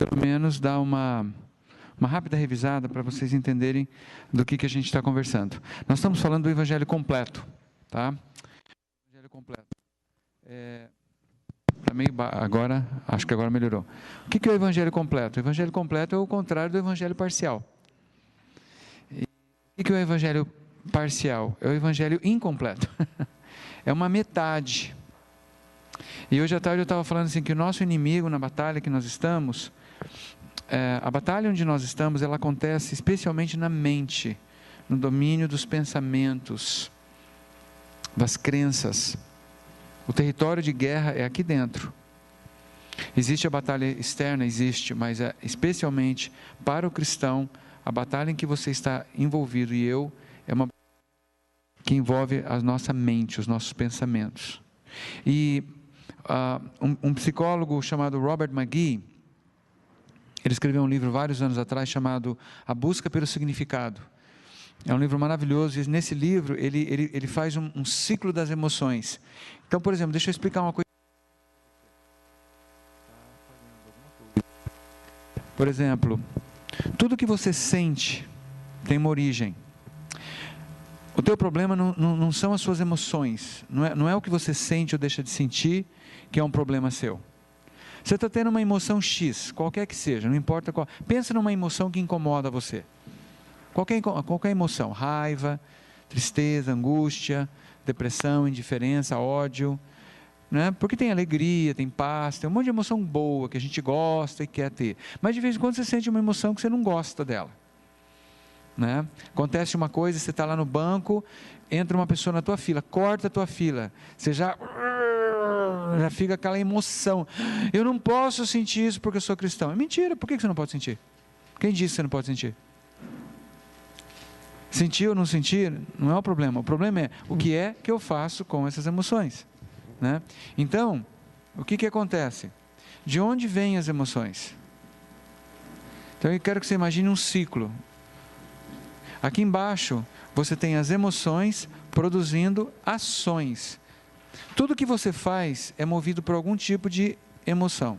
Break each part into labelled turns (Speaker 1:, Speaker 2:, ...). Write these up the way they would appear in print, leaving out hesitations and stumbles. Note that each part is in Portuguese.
Speaker 1: pelo menos dar uma rápida revisada para vocês entenderem do que a gente está conversando. Nós estamos falando do Evangelho completo, tá? Evangelho completo. Agora, acho que agora melhorou. O que é o Evangelho completo? O Evangelho completo é o contrário do Evangelho parcial. E o que é o Evangelho parcial? É o Evangelho incompleto. É uma metade. E hoje à tarde eu estava falando assim, que o nosso inimigo na batalha que nós estamos, a batalha onde nós estamos, ela acontece especialmente na mente, no domínio dos pensamentos, das crenças. O território de guerra é aqui dentro. Existe a batalha externa, existe, mas especialmente para o cristão, a batalha em que você está envolvido e eu, é uma que envolve a nossa mente, os nossos pensamentos. E um psicólogo chamado Robert McGee, ele escreveu um livro vários anos atrás chamado A Busca pelo Significado. É um livro maravilhoso e nesse livro ele faz um ciclo das emoções. Então, por exemplo, deixa eu explicar uma coisa. Por exemplo, tudo que você sente tem uma origem. O teu problema não são as suas emoções, não é o que você sente ou deixa de sentir que é um problema seu. Você está tendo uma emoção X, qualquer que seja, não importa qual. Pensa numa emoção que incomoda você. Qualquer emoção, raiva, tristeza, angústia, depressão, indiferença, ódio, né? Porque tem alegria, tem paz, tem um monte de emoção boa que a gente gosta e quer ter. Mas de vez em quando você sente uma emoção que você não gosta dela. Né? Acontece uma coisa, você está lá no banco, entra uma pessoa na tua fila, corta a tua fila, você já fica aquela emoção. Eu não posso sentir isso porque eu sou cristão. É mentira, por que você não pode sentir? Quem disse que você não pode sentir? Sentir ou não sentir não é o problema. O problema é o que é que eu faço com essas emoções. Né? Então, o que acontece? De onde vêm as emoções? Então eu quero que você imagine um ciclo. Aqui embaixo você tem as emoções produzindo ações. Tudo que você faz é movido por algum tipo de emoção,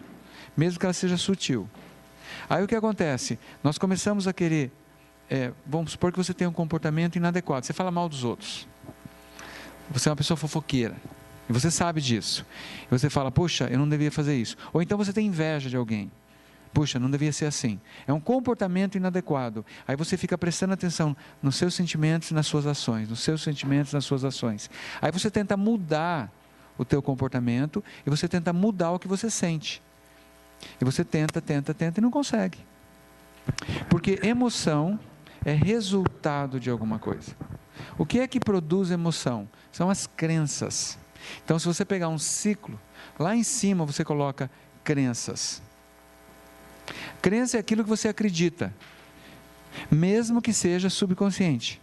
Speaker 1: mesmo que ela seja sutil. Aí o que acontece? Nós começamos a querer, vamos supor que você tem um comportamento inadequado, você fala mal dos outros, você é uma pessoa fofoqueira, e você sabe disso, e você fala, puxa, eu não devia fazer isso, ou então você tem inveja de alguém, puxa, não devia ser assim, é um comportamento inadequado, aí você fica prestando atenção nos seus sentimentos e nas suas ações, nos seus sentimentos e nas suas ações, aí você tenta mudar o teu comportamento, e você tenta mudar o que você sente, e você tenta e não consegue, porque emoção é resultado de alguma coisa. O que é que produz emoção? São as crenças. Então, se você pegar um ciclo, lá em cima você coloca crenças. Crença é aquilo que você acredita, mesmo que seja subconsciente.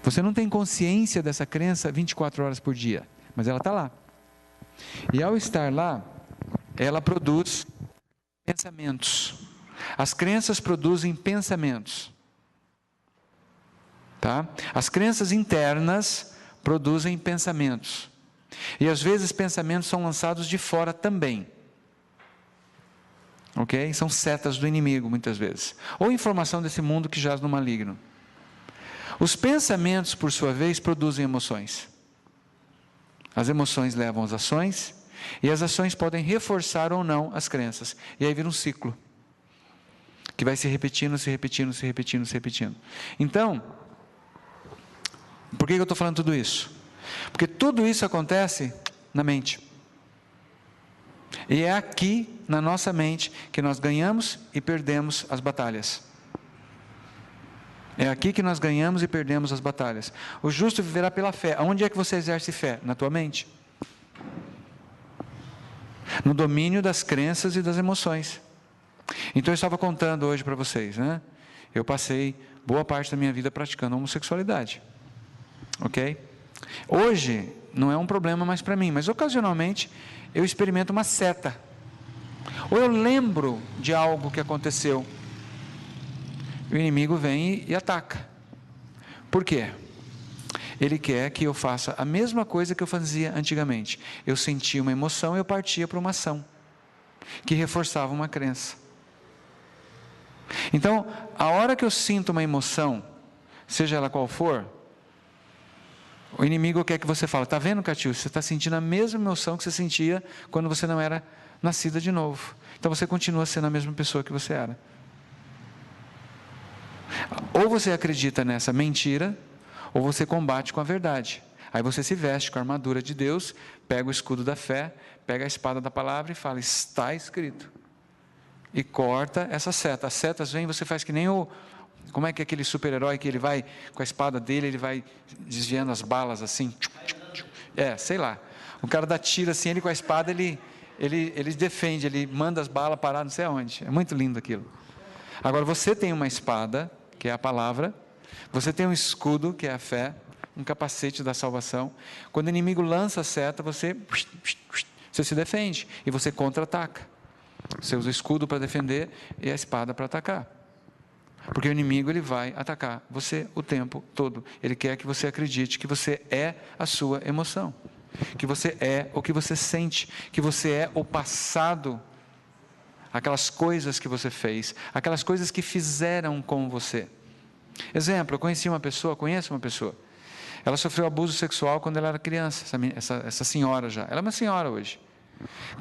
Speaker 1: Você não tem consciência dessa crença 24 horas por dia, mas ela está lá. E ao estar lá, ela produz pensamentos. As crenças produzem pensamentos. Tá? As crenças internas produzem pensamentos. E às vezes pensamentos são lançados de fora também. Ok? São setas do inimigo, muitas vezes. Ou informação desse mundo que jaz no maligno. Os pensamentos, por sua vez, produzem emoções. As emoções levam às ações, e as ações podem reforçar ou não as crenças. E aí vira um ciclo, que vai se repetindo. Então, por que eu estou falando tudo isso? Porque tudo isso acontece na mente. E é aqui, na nossa mente, que nós ganhamos e perdemos as batalhas. É aqui que nós ganhamos e perdemos as batalhas. O justo viverá pela fé. Onde é que você exerce fé? Na tua mente. No domínio das crenças e das emoções. Então eu estava contando hoje para vocês, né? Eu passei boa parte da minha vida praticando homossexualidade. Ok? Hoje não é um problema mais para mim, mas ocasionalmente eu experimento uma seta. Ou eu lembro de algo que aconteceu. O inimigo vem e ataca. Por quê? Ele quer que eu faça a mesma coisa que eu fazia antigamente. Eu sentia uma emoção, eu partia para uma ação. que reforçavam uma crença. Então, a hora que eu sinto uma emoção, seja ela qual for, o inimigo quer que você fale: está vendo, Catiúcia? Você está sentindo a mesma emoção que você sentia quando você não era nascida de novo. Então você continua sendo a mesma pessoa que você era. Ou você acredita nessa mentira, ou você combate com a verdade. Aí você se veste com a armadura de Deus, pega o escudo da fé, pega a espada da palavra e fala: está escrito. E corta essa seta. As setas vêm, você faz que nem o... Como é que é aquele super-herói que ele vai, com a espada dele, ele vai desviando as balas assim? Sei lá. O cara dá tiro assim, ele com a espada, ele defende, ele manda as balas parar não sei aonde. É muito lindo aquilo. Agora, você tem uma espada, que é a palavra, você tem um escudo, que é a fé, um capacete da salvação. Quando o inimigo lança a seta, você se defende e você contra-ataca. Você usa o escudo para defender e a espada para atacar. Porque o inimigo, ele vai atacar você o tempo todo. Ele quer que você acredite que você é a sua emoção, que você é o que você sente, que você é o passado, aquelas coisas que você fez, aquelas coisas que fizeram com você. Exemplo, eu conheço uma pessoa, ela sofreu abuso sexual quando ela era criança, essa senhora já, ela é uma senhora hoje.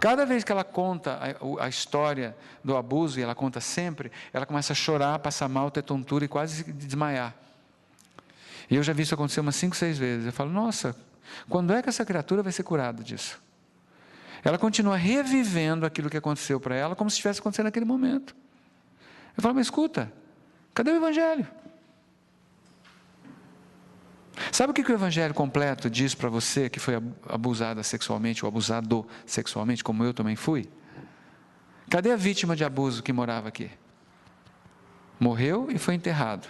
Speaker 1: Cada vez que ela conta a história do abuso, e ela conta sempre, ela começa a chorar, passar mal, ter tontura e quase desmaiar. E eu já vi isso acontecer umas 5, 6 vezes. Eu falo: nossa, quando é que essa criatura vai ser curada disso? Ela continua revivendo aquilo que aconteceu para ela, como se estivesse acontecendo naquele momento. Eu falo: mas escuta, cadê o Evangelho? Sabe o que o Evangelho completo diz para você que foi abusada sexualmente, ou abusado sexualmente, como eu também fui? Cadê a vítima de abuso que morava aqui? Morreu e foi enterrado.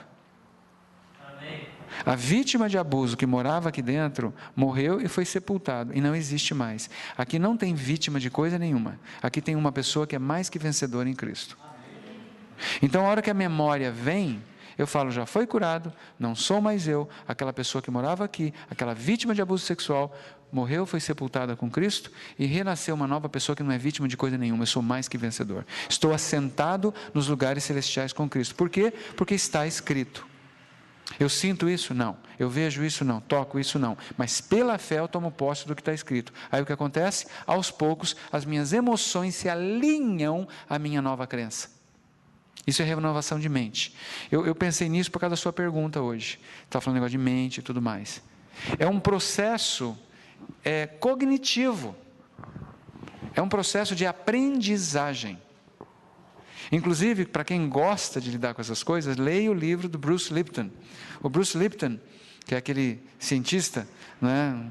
Speaker 1: Amém. A vítima de abuso que morava aqui dentro, morreu e foi sepultado, e não existe mais. Aqui não tem vítima de coisa nenhuma. Aqui tem uma pessoa que é mais que vencedora em Cristo. Então, a hora que a memória vem, eu falo: já foi curado, não sou mais eu, aquela pessoa que morava aqui, aquela vítima de abuso sexual, morreu, foi sepultada com Cristo, e renasceu uma nova pessoa que não é vítima de coisa nenhuma, eu sou mais que vencedor. Estou assentado nos lugares celestiais com Cristo. Por quê? Porque está escrito. Eu sinto isso? Não. Eu vejo isso? Não. Toco isso? Não. Mas pela fé eu tomo posse do que está escrito. Aí o que acontece? Aos poucos, as minhas emoções se alinham à minha nova crença. Isso é renovação de mente. Eu pensei nisso por causa da sua pergunta hoje. Estava falando negócio de mente e tudo mais. É um processo cognitivo. É um processo de aprendizagem. Inclusive, para quem gosta de lidar com essas coisas, leia o livro do Bruce Lipton. O Bruce Lipton, que é aquele cientista, né,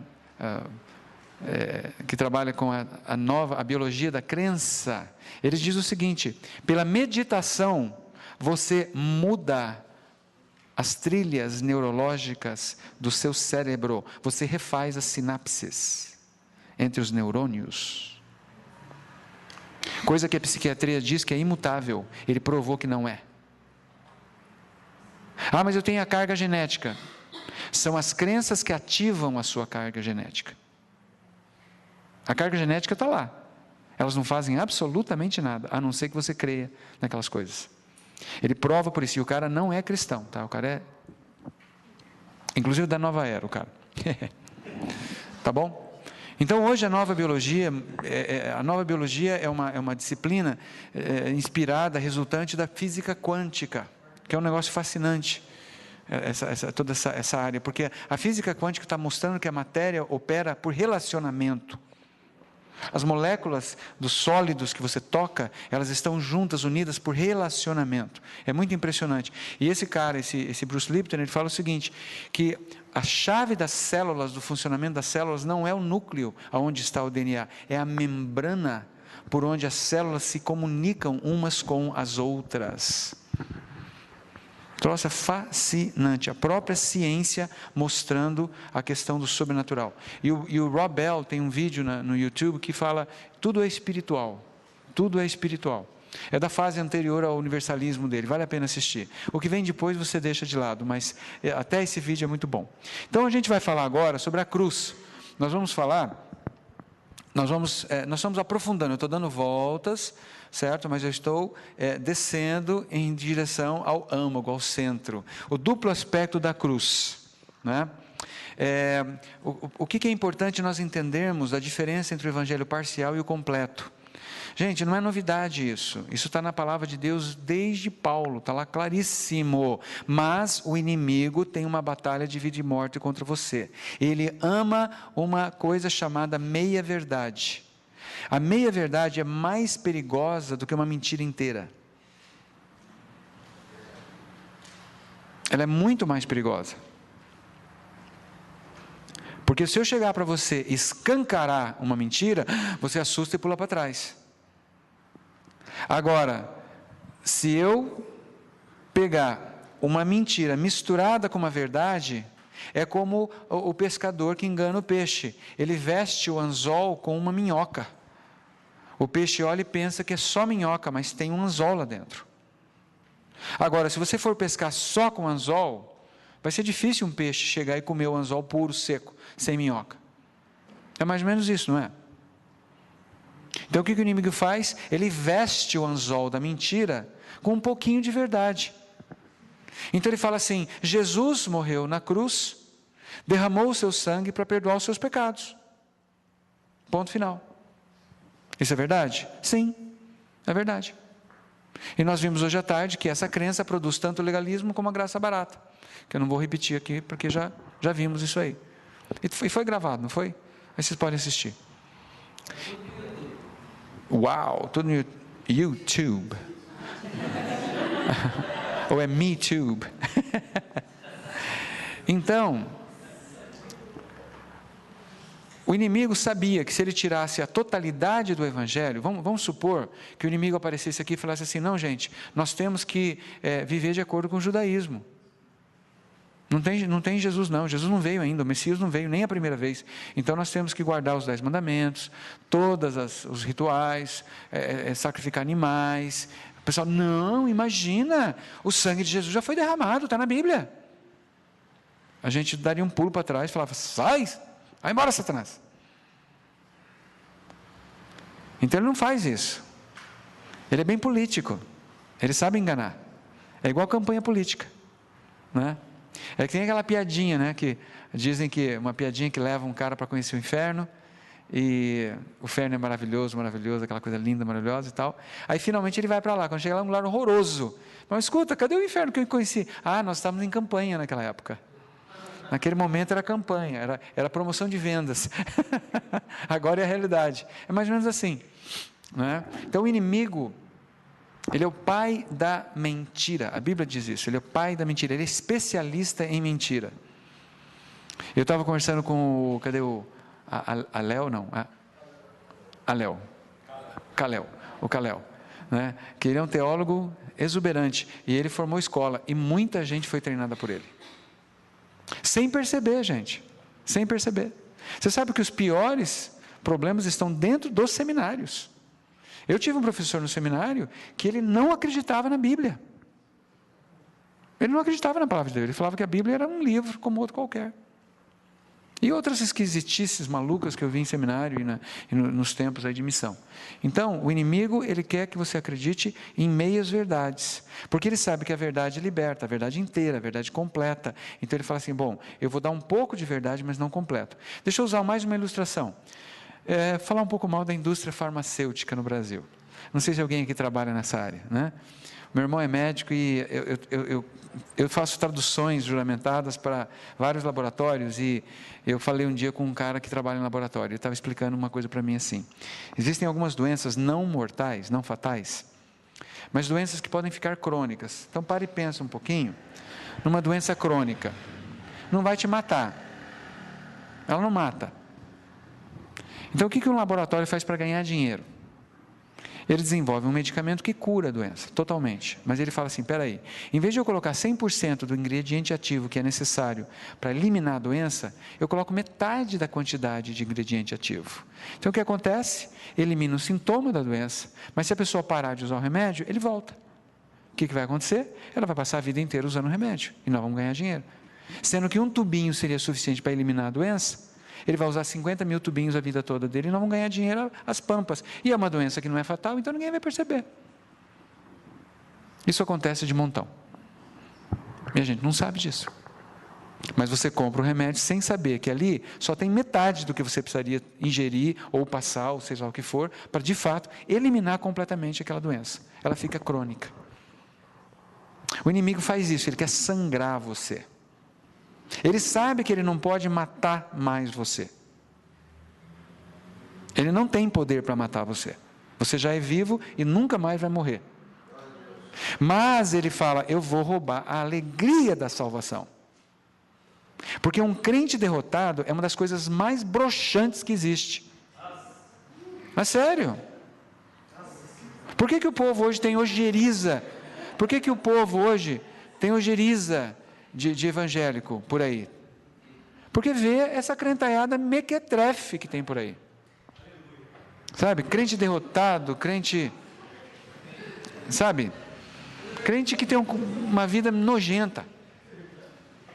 Speaker 1: que trabalha com a biologia da crença, ele diz o seguinte: pela meditação, você muda as trilhas neurológicas do seu cérebro, você refaz as sinapses entre os neurônios. Coisa que a psiquiatria diz que é imutável, ele provou que não é. Ah, mas eu tenho a carga genética. São as crenças que ativam a sua carga genética. A carga genética está lá. Elas não fazem absolutamente nada, a não ser que você creia naquelas coisas. Ele prova por isso, e o cara não é cristão, tá? O cara é, inclusive da nova era, o cara. Tá bom? Então hoje a nova biologia é uma disciplina inspirada, resultante da física quântica, que é um negócio fascinante, toda essa área, porque a física quântica está mostrando que a matéria opera por relacionamento. As moléculas dos sólidos que você toca, elas estão juntas, unidas por relacionamento. É muito impressionante. E esse cara, esse Bruce Lipton, ele fala o seguinte, que a chave das células, do funcionamento das células, não é o núcleo onde está o DNA, é a membrana por onde as células se comunicam umas com as outras. Troço fascinante, a própria ciência mostrando a questão do sobrenatural. E o Rob Bell tem um vídeo no YouTube que fala, tudo é espiritual, tudo é espiritual. É da fase anterior ao universalismo dele, vale a pena assistir. O que vem depois você deixa de lado, mas até esse vídeo é muito bom. Então a gente vai falar agora sobre a cruz. Nós vamos falar nós estamos aprofundando, eu estou dando voltas, certo? Mas eu estou descendo em direção ao âmago, ao centro, o duplo aspecto da cruz, né? O que é importante nós entendermos a diferença entre o evangelho parcial e o completo. Gente, não é novidade isso está na palavra de Deus desde Paulo, está lá claríssimo. Mas o inimigo tem uma batalha de vida e morte contra você. Ele ama uma coisa chamada meia-verdade. A meia-verdade é mais perigosa do que uma mentira inteira. Ela é muito mais perigosa. Porque se eu chegar para você e escancarar uma mentira, você assusta e pula para trás. Agora, se eu pegar uma mentira misturada com uma verdade, é como o pescador que engana o peixe. Ele veste o anzol com uma minhoca. O peixe olha e pensa que é só minhoca, mas tem um anzol lá dentro. Agora, se você for pescar só com anzol, vai ser difícil um peixe chegar e comer o anzol puro, seco, sem minhoca. É mais ou menos isso, não é? Então o que o inimigo faz? Ele veste o anzol da mentira com um pouquinho de verdade. Então ele fala assim: Jesus morreu na cruz, derramou o seu sangue para perdoar os seus pecados. Ponto final. Isso é verdade? Sim, é verdade. E nós vimos hoje à tarde que essa crença produz tanto o legalismo como a graça barata, que eu não vou repetir aqui, porque já vimos isso aí. E foi gravado, não foi? Aí vocês podem assistir. Uau, tudo no YouTube. Ou é MeTube. Então, o inimigo sabia que se ele tirasse a totalidade do evangelho, vamos supor que o inimigo aparecesse aqui e falasse assim: não, gente, nós temos que viver de acordo com o judaísmo. Não tem Jesus não, Jesus não veio ainda, o Messias não veio nem a primeira vez, então nós temos que guardar os 10 mandamentos, todos os rituais, sacrificar animais. O pessoal, não, imagina, o sangue de Jesus já foi derramado, está na Bíblia. A gente daria um pulo para trás e falava: sai, vai embora, Satanás. Então ele não faz isso, ele é bem político, ele sabe enganar, é igual campanha política, né? É que tem aquela piadinha, né, que dizem que uma piadinha que leva um cara para conhecer o inferno, e o inferno é maravilhoso, aquela coisa linda, maravilhosa e tal. Aí finalmente ele vai para lá, quando chega lá é um lugar horroroso. Mas escuta, cadê o inferno que eu conheci? Ah, nós estávamos em campanha naquela época. Naquele momento era campanha, era promoção de vendas. Agora é a realidade. É mais ou menos assim, né? Então o inimigo, ele é o pai da mentira. A Bíblia diz isso, ele é o pai da mentira, ele é especialista em mentira. Eu estava conversando com cadê o Kalel, né? Que ele é um teólogo exuberante, e ele formou escola, e muita gente foi treinada por ele. Sem perceber, gente, sem perceber. Você sabe que os piores problemas estão dentro dos seminários. Eu tive um professor no seminário que ele não acreditava na Bíblia. Ele não acreditava na palavra de Deus. Ele falava que a Bíblia era um livro como outro qualquer. E outras esquisitices malucas que eu vi em seminário e nos tempos aí de missão. Então, o inimigo, ele quer que você acredite em meias verdades. Porque ele sabe que a verdade liberta, a verdade inteira, a verdade completa. Então ele fala assim: bom, eu vou dar um pouco de verdade, mas não completo. Deixa eu usar mais uma ilustração. Falar um pouco mal da indústria farmacêutica no Brasil. Não sei se alguém aqui trabalha nessa área, né? Meu irmão é médico e eu faço traduções juramentadas para vários laboratórios, e eu falei um dia com um cara que trabalha em laboratório, ele estava explicando uma coisa para mim assim: existem algumas doenças não mortais, não fatais, mas doenças que podem ficar crônicas. Então pare e pensa um pouquinho numa doença crônica. Não vai te matar, ela não mata. Então o que um laboratório faz para ganhar dinheiro? Ele desenvolve um medicamento que cura a doença, totalmente. Mas ele fala assim: espera aí, em vez de eu colocar 100% do ingrediente ativo que é necessário para eliminar a doença, eu coloco metade da quantidade de ingrediente ativo. Então o que acontece? Elimina o sintoma da doença, mas se a pessoa parar de usar o remédio, ele volta. O que vai acontecer? Ela vai passar a vida inteira usando o remédio, e nós vamos ganhar dinheiro. Sendo que um tubinho seria suficiente para eliminar a doença, Ele vai usar 50 mil tubinhos a vida toda dele e não vão ganhar dinheiro às pampas. E é uma doença que não é fatal, então ninguém vai perceber. Isso acontece de montão. E a gente não sabe disso. Mas você compra o remédio sem saber que ali só tem metade do que você precisaria ingerir ou passar, ou seja lá o que for, para de fato eliminar completamente aquela doença. Ela fica crônica. O inimigo faz isso, ele quer sangrar você. Ele sabe que ele não pode matar mais você. Ele não tem poder para matar você. Você já é vivo e nunca mais vai morrer. Mas ele fala, eu vou roubar a alegria da salvação. Porque um crente derrotado é uma das coisas mais broxantes que existe. Mas sério. Por que o povo hoje tem ojeriza? Por que o povo hoje tem ojeriza de evangélico por aí? Porque vê essa crentalhada mequetrefe que tem por aí. Sabe? Crente derrotado, crente... Sabe? Crente que tem uma vida nojenta.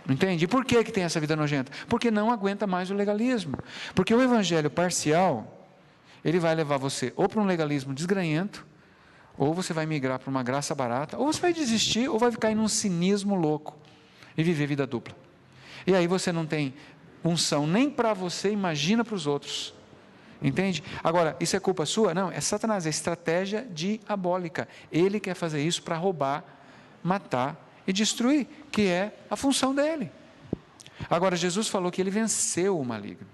Speaker 1: Entende? E por que tem essa vida nojenta? Porque não aguenta mais o legalismo. Porque o evangelho parcial, ele vai levar você ou para um legalismo desgranhento, ou você vai migrar para uma graça barata, ou você vai desistir, ou vai ficar em um cinismo louco e viver vida dupla. E aí você não tem unção nem para você, imagina para os outros. Entende? Agora, isso é culpa sua? Não, é Satanás, é estratégia diabólica. Ele quer fazer isso para roubar, matar e destruir, que é a função dele. Agora, Jesus falou que ele venceu o maligno.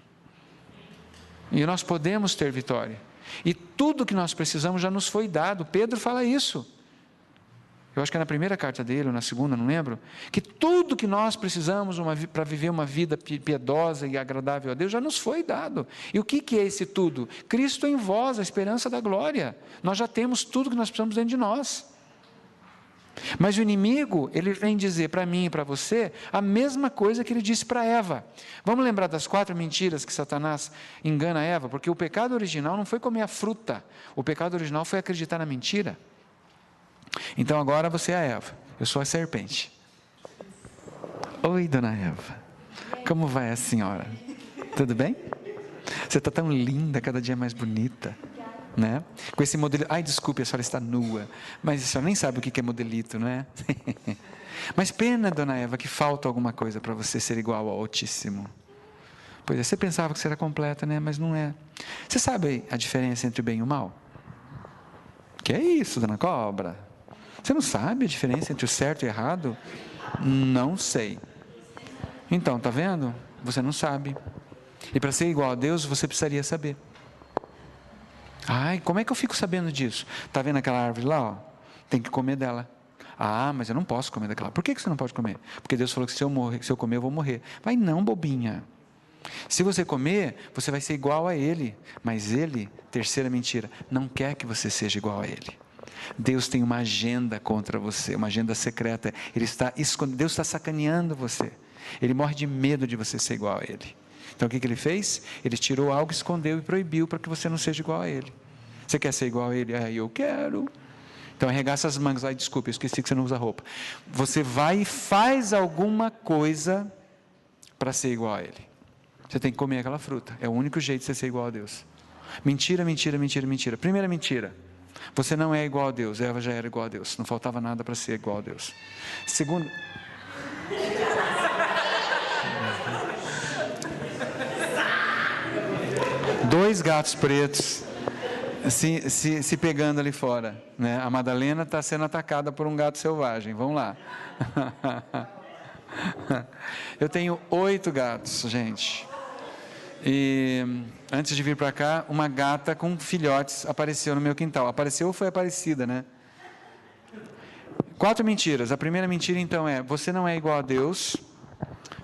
Speaker 1: E nós podemos ter vitória. E tudo que nós precisamos já nos foi dado. Pedro fala isso. Eu acho que é na primeira carta dele, ou na segunda, não lembro. Que tudo que nós precisamos para viver uma vida piedosa e agradável a Deus já nos foi dado. E o que é esse tudo? Cristo em vós, a esperança da glória. Nós já temos tudo que nós precisamos dentro de nós. Mas o inimigo, ele vem dizer para mim e para você a mesma coisa que ele disse para Eva. Vamos lembrar das 4 mentiras que Satanás engana Eva? Porque o pecado original não foi comer a fruta. O pecado original foi acreditar na mentira. Então agora você é a Eva, eu sou a serpente. Oi, dona Eva, como vai a senhora? Tudo bem? Você está tão linda, cada dia mais bonita, né? Com esse modelo, ai desculpe, a senhora está nua, mas a senhora nem sabe o que é modelito, não é? Mas pena, dona Eva, que falta alguma coisa para você ser igual ao Altíssimo. Pois é, você pensava que você era completa, né? Mas não é. Você sabe a diferença entre o bem e o mal? Que é isso, dona Cobra? Você não sabe a diferença entre o certo e o errado? Não sei. Então, está vendo? Você não sabe. E para ser igual a Deus, você precisaria saber. Ai, como é que eu fico sabendo disso? Está vendo aquela árvore lá? Ó? Tem que comer dela. Ah, mas eu não posso comer daquela. Por que você não pode comer? Porque Deus falou que se eu comer, eu vou morrer. Vai não, bobinha. Se você comer, você vai ser igual a Ele. Mas Ele, terceira mentira, não quer que você seja igual a Ele. Deus tem uma agenda contra você, uma agenda secreta. Deus está sacaneando você. Ele morre de medo de você ser igual a Ele. Então o que ele fez? Ele tirou algo, escondeu e proibiu para que você não seja igual a Ele. Você quer ser igual a Ele? Ah, eu quero. Então arregaça as mangas. Ai, desculpa, eu esqueci que você não usa roupa. Você vai e faz alguma coisa para ser igual a Ele. Você tem que comer aquela fruta. É o único jeito de você ser igual a Deus. Mentira, mentira, mentira, mentira. Primeira mentira. Você não é igual a Deus. Eva já era igual a Deus. Não faltava nada para ser igual a Deus. Segundo... Dois gatos pretos se pegando ali fora, né? A Madalena está sendo atacada por um gato selvagem. Vamos lá. Eu tenho 8 gatos, gente. E antes de vir para cá, uma gata com filhotes apareceu no meu quintal. Apareceu ou foi aparecida, né? 4 mentiras. A primeira mentira, então, é: você não é igual a Deus.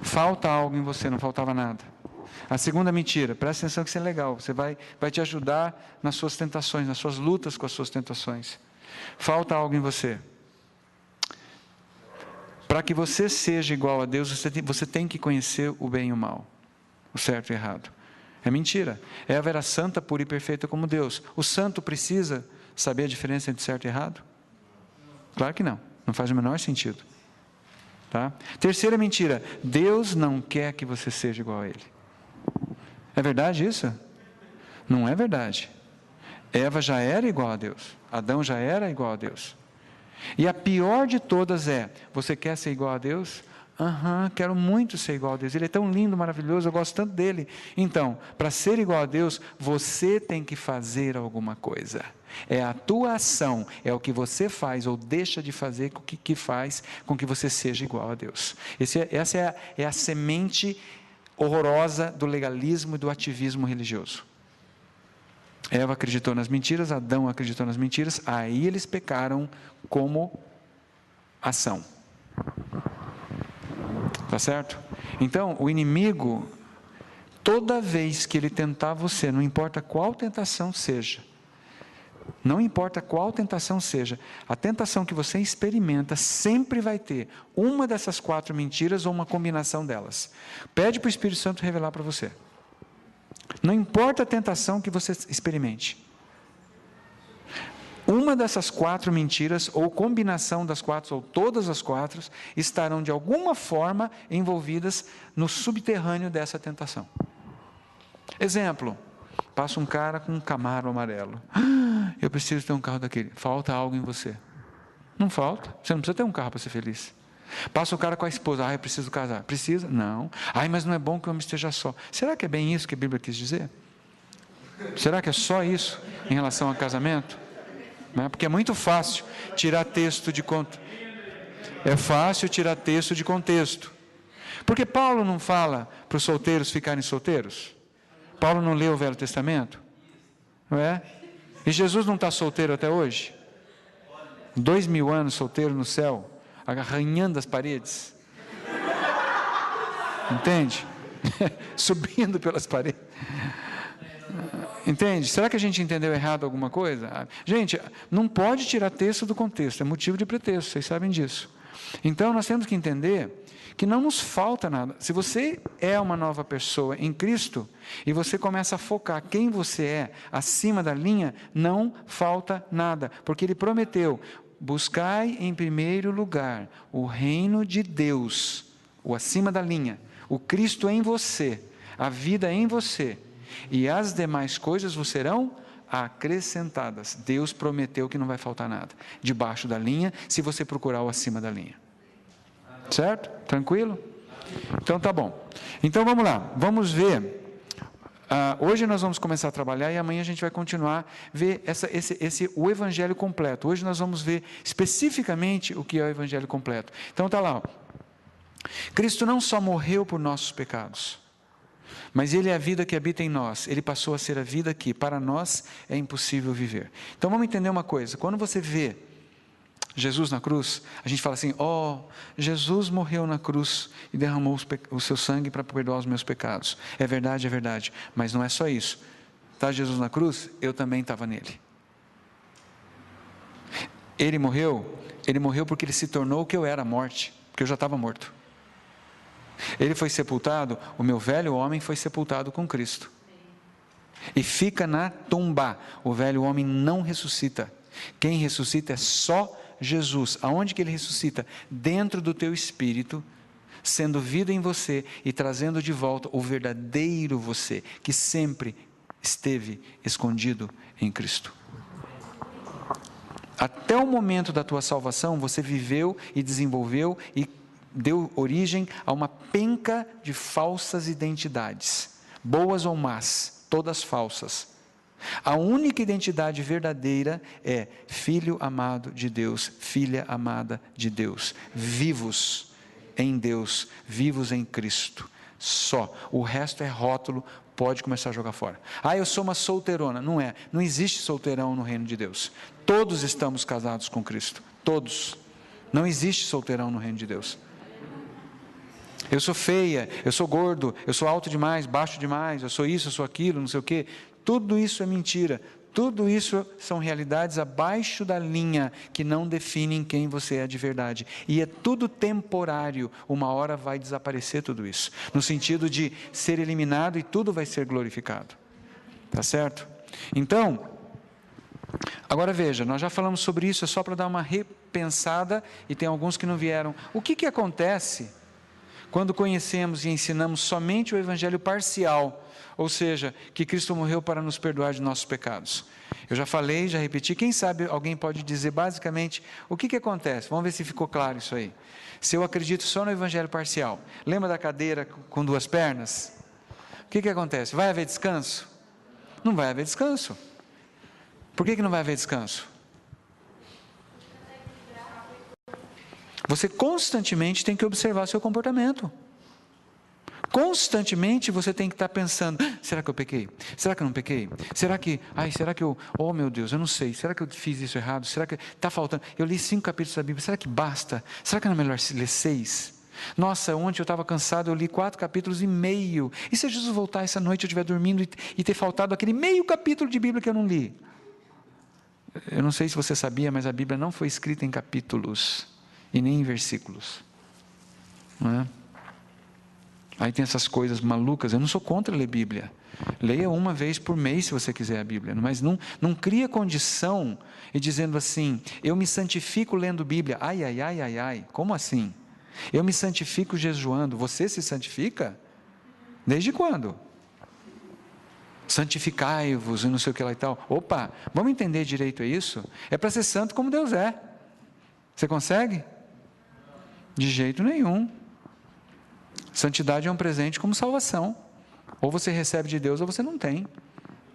Speaker 1: Falta algo em você, não faltava nada. A segunda mentira, presta atenção que isso é legal. Você vai te ajudar nas suas tentações, nas suas lutas com as suas tentações. Falta algo em você. Para que você seja igual a Deus, você tem que conhecer o bem e o mal. O certo e o errado. É mentira. Eva era santa, pura e perfeita como Deus. O santo precisa saber a diferença entre certo e errado? Claro que não. Não faz o menor sentido. Tá? Terceira mentira. Deus não quer que você seja igual a Ele. É verdade isso? Não é verdade. Eva já era igual a Deus. Adão já era igual a Deus. E a pior de todas é: você quer ser igual a Deus? Quero muito ser igual a Deus. Ele é tão lindo, maravilhoso, eu gosto tanto dele. Então, para ser igual a Deus, você tem que fazer alguma coisa. É a tua ação, é o que você faz ou deixa de fazer que faz com que você seja igual a Deus. Essa é a semente horrorosa do legalismo e do ativismo religioso. Eva acreditou nas mentiras, Adão acreditou nas mentiras, aí eles pecaram como ação. Tá certo? Então, o inimigo, toda vez que ele tentar você, não importa qual tentação seja, a tentação que você experimenta sempre vai ter uma dessas 4 mentiras ou uma combinação delas. Pede para o Espírito Santo revelar para você. Não importa a tentação que você experimente. Uma dessas 4 mentiras, ou combinação das 4, ou todas as 4, estarão de alguma forma envolvidas no subterrâneo dessa tentação. Exemplo, passa um cara com um Camaro amarelo. Eu preciso ter um carro daquele. Falta algo em você. Não falta. Você não precisa ter um carro para ser feliz. Passa o cara com a esposa. Eu preciso casar. Precisa? Não. Mas não é bom que o homem esteja só. Será que é bem isso que a Bíblia quis dizer? Será que é só isso em relação ao casamento? Porque é muito fácil tirar texto de contexto. É fácil tirar texto de contexto. Porque Paulo não fala para os solteiros ficarem solteiros? Paulo não leu o Velho Testamento? Não é? E Jesus não está solteiro até hoje? 2000 anos solteiro no céu, arranhando as paredes. Entende? Subindo pelas paredes. Entende? Será que a gente entendeu errado alguma coisa? Gente, não pode tirar texto do contexto, é motivo de pretexto, vocês sabem disso. Então, nós temos que entender que não nos falta nada. Se você é uma nova pessoa em Cristo, e você começa a focar quem você é, acima da linha, não falta nada, porque Ele prometeu: buscai em primeiro lugar o reino de Deus, o acima da linha, o Cristo em você, a vida em você, e as demais coisas vos serão acrescentadas. Deus prometeu que não vai faltar nada debaixo da linha, se você procurar o acima da linha. Certo? Tranquilo? Então tá bom. Então vamos lá, vamos ver. Hoje nós vamos começar a trabalhar e amanhã a gente vai continuar a ver o Evangelho completo. Hoje nós vamos ver especificamente o que é o Evangelho completo. Então tá lá, ó. Cristo não só morreu por nossos pecados, mas Ele é a vida que habita em nós. Ele passou a ser a vida que para nós é impossível viver. Então vamos entender uma coisa: quando você vê Jesus na cruz, a gente fala assim: Jesus morreu na cruz e derramou o seu sangue para perdoar os meus pecados. É verdade, mas não é só isso. Está Jesus na cruz? Eu também estava nele. Ele morreu porque Ele se tornou o que eu era, a morte, porque eu já estava morto. Ele foi sepultado, o meu velho homem foi sepultado com Cristo. E fica na tumba. O velho homem não ressuscita. Quem ressuscita é só Jesus. Aonde que Ele ressuscita? Dentro do teu espírito, sendo vida em você e trazendo de volta o verdadeiro você, que sempre esteve escondido em Cristo. Até o momento da tua salvação, você viveu e desenvolveu e deu origem a uma penca de falsas identidades, boas ou más, todas falsas. A única identidade verdadeira é filho amado de Deus, filha amada de Deus, vivos em Deus, vivos em Cristo, só. O resto é rótulo, pode começar a jogar fora. Eu sou uma solteirona. Não é, não existe solteirão no reino de Deus. Todos estamos casados com Cristo, todos. Não existe solteirão no reino de Deus. Eu sou feia, eu sou gordo, eu sou alto demais, baixo demais, eu sou isso, eu sou aquilo, não sei o quê. Tudo isso é mentira. Tudo isso são realidades abaixo da linha que não definem quem você é de verdade. E é tudo temporário. Uma hora vai desaparecer tudo isso. No sentido de ser eliminado e tudo vai ser glorificado. Tá certo? Então, agora veja, nós já falamos sobre isso, é só para dar uma repensada, e tem alguns que não vieram. O que acontece quando conhecemos e ensinamos somente o evangelho parcial, ou seja, que Cristo morreu para nos perdoar de nossos pecados. Eu já falei, já repeti, quem sabe alguém pode dizer basicamente o que acontece? Vamos ver se ficou claro isso aí. Se eu acredito só no evangelho parcial, lembra da cadeira com duas pernas? O que acontece? Vai haver descanso? Não vai haver descanso. Por que não vai haver descanso? Você constantemente tem que observar seu comportamento. Constantemente você tem que estar pensando, será que eu pequei? Será que eu não pequei? Será que eu, oh meu Deus, eu não sei, será que eu fiz isso errado? Será que está faltando? Eu li 5 capítulos da Bíblia, será que basta? Será que não é melhor ler 6? Nossa, ontem eu estava cansado, eu li 4 capítulos e meio. E se Jesus voltar essa noite, eu estiver dormindo e ter faltado aquele meio capítulo de Bíblia que eu não li? Eu não sei se você sabia, mas a Bíblia não foi escrita em capítulos e nem em versículos. Não é? Aí tem essas coisas malucas. Eu não sou contra ler Bíblia. Leia uma vez por mês se você quiser a Bíblia. Mas não cria condição e dizendo assim, eu me santifico lendo Bíblia. Ai. Como assim? Eu me santifico jejuando. Você se santifica? Desde quando? Santificai-vos e não sei o que lá e tal. Opa, vamos entender direito isso? É para ser santo como Deus é. Você consegue? De jeito nenhum. Santidade é um presente como salvação. Ou você recebe de Deus ou você não tem.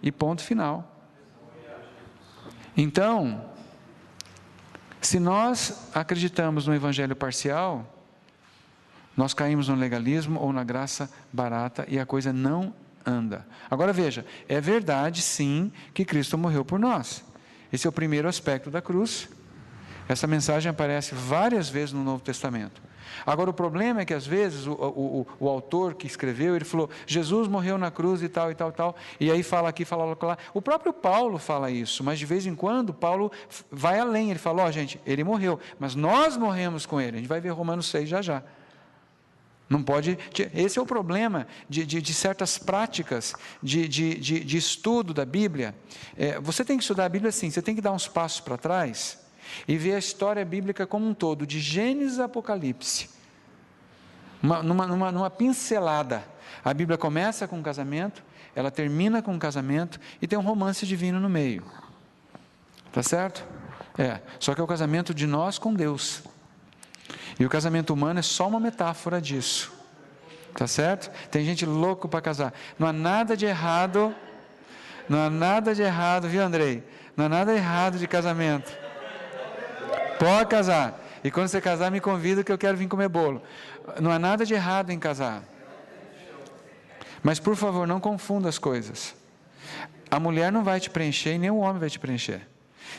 Speaker 1: E ponto final. Então, se nós acreditamos no evangelho parcial, nós caímos no legalismo ou na graça barata e a coisa não anda. Agora veja, é verdade sim que Cristo morreu por nós. Esse é o primeiro aspecto da cruz. Essa mensagem aparece várias vezes no Novo Testamento. Agora o problema é que às vezes o autor que escreveu, ele falou, Jesus morreu na cruz e tal, e aí fala aqui, fala lá. O próprio Paulo fala isso, mas de vez em quando Paulo vai além, ele fala, gente, ele morreu, mas nós morremos com ele. A gente vai ver Romanos 6 já. Não pode, esse é o problema de certas práticas de estudo da Bíblia. Você tem que estudar a Bíblia assim, você tem que dar uns passos para trás e ver a história bíblica como um todo, de Gênesis a Apocalipse, numa pincelada. A Bíblia começa com um casamento, ela termina com um casamento e tem um romance divino no meio, tá certo? Só que é o casamento de nós com Deus, e o casamento humano é só uma metáfora disso, tá certo? Tem gente louco para casar, não há nada de errado, viu, Andrei? Não há nada errado de casamento. Pode casar. E quando você casar, me convida que eu quero vir comer bolo. Não há nada de errado em casar. Mas, por favor, não confunda as coisas. A mulher não vai te preencher e nem o homem vai te preencher.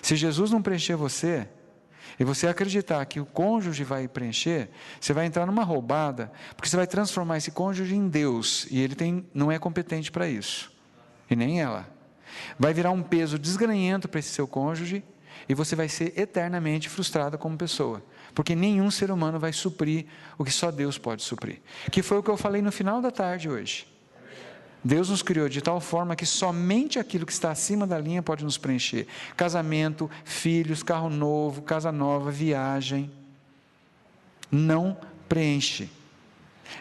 Speaker 1: Se Jesus não preencher você, e você acreditar que o cônjuge vai preencher, você vai entrar numa roubada, porque você vai transformar esse cônjuge em Deus, e ele não é competente para isso. E nem ela. Vai virar um peso desgranhento para esse seu cônjuge, e você vai ser eternamente frustrado como pessoa, porque nenhum ser humano vai suprir o que só Deus pode suprir, que foi o que eu falei no final da tarde hoje. Deus nos criou de tal forma que somente aquilo que está acima da linha pode nos preencher. Casamento, filhos, carro novo, casa nova, viagem, não preenche.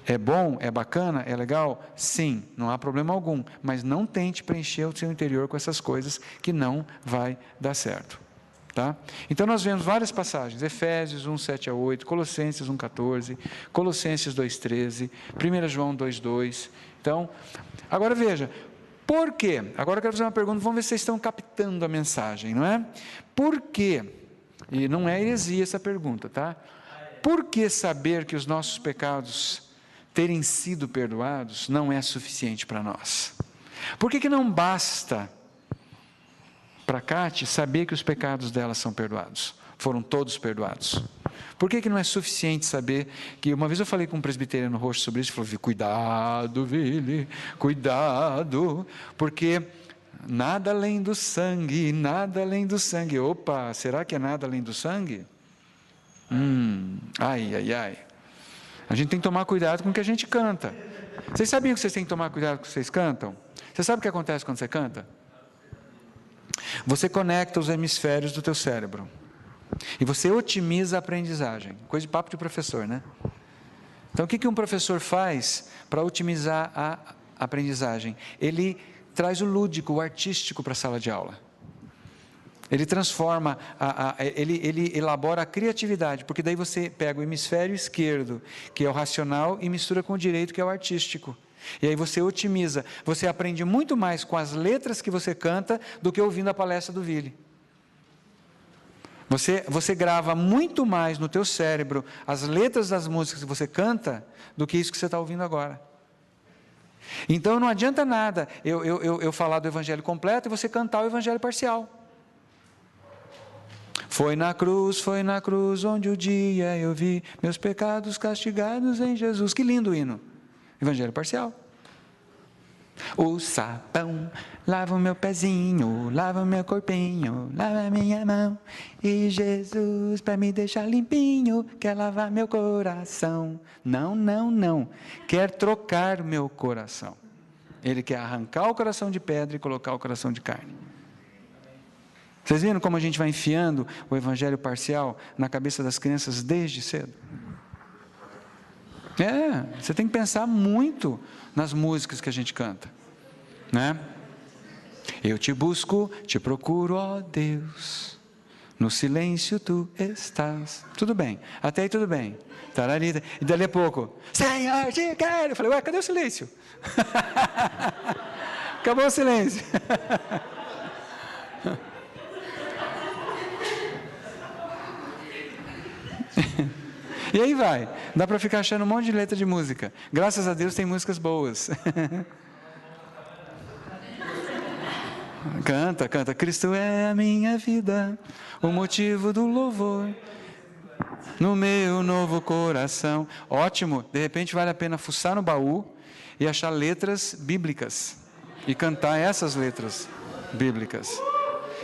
Speaker 1: É bom, é bacana, é legal? Sim, não há problema algum, mas não tente preencher o seu interior com essas coisas que não vai dar certo. Tá? Então nós vemos várias passagens, Efésios 1, 7 a 8, Colossenses 1, 14, Colossenses 2, 13, 1 João 2, 2. Então, agora veja, por quê? Agora eu quero fazer uma pergunta, vamos ver se vocês estão captando a mensagem, não é? Por quê? E não é heresia essa pergunta, tá? Por que saber que os nossos pecados terem sido perdoados não é suficiente para nós? Por que não basta para Cátia saber que os pecados dela são perdoados? Foram todos perdoados. Por que não é suficiente saber que, uma vez eu falei com um presbiteriano roxo sobre isso, ele falou, cuidado, Vili, cuidado, porque nada além do sangue, nada além do sangue. Opa, será que é nada além do sangue? Ai. A gente tem que tomar cuidado com o que a gente canta. Vocês sabiam que vocês têm que tomar cuidado com o que vocês cantam? Você sabe o que acontece quando você canta? Você conecta os hemisférios do teu cérebro. E você otimiza a aprendizagem. Coisa de papo de professor, né? Então, o que um professor faz para otimizar a aprendizagem? Ele traz o lúdico, o artístico para a sala de aula. Ele transforma, ele elabora a criatividade, porque daí você pega o hemisfério esquerdo, que é o racional, e mistura com o direito, que é o artístico. E aí você otimiza, você aprende muito mais com as letras que você canta do que ouvindo a palestra do Vili. Você grava muito mais no teu cérebro as letras das músicas que você canta do que isso que você está ouvindo agora. Então não adianta nada eu falar do evangelho completo e você cantar o evangelho parcial. Foi na cruz onde o dia eu vi meus pecados castigados em Jesus. Que lindo o hino. Evangelho parcial. O sabão lava o meu pezinho, lava o meu corpinho, lava a minha mão. E Jesus, para me deixar limpinho, quer lavar meu coração. Não, não, não. Quer trocar meu coração. Ele quer arrancar o coração de pedra e colocar o coração de carne. Vocês viram como a gente vai enfiando o evangelho parcial na cabeça das crianças desde cedo? Você tem que pensar muito nas músicas que a gente canta, né? Eu te busco, te procuro, ó Deus, no silêncio tu estás. Tudo bem, até aí tudo bem. Tararita. E dali a pouco, Senhor, te quero. Eu falei, ué, cadê o silêncio? Acabou o silêncio. E aí vai, dá para ficar achando um monte de letra de música. Graças a Deus tem músicas boas. Canta, canta. Cristo é a minha vida, o motivo do louvor, no meu novo coração. Ótimo, de repente vale a pena fuçar no baú e achar letras bíblicas. E cantar essas letras bíblicas.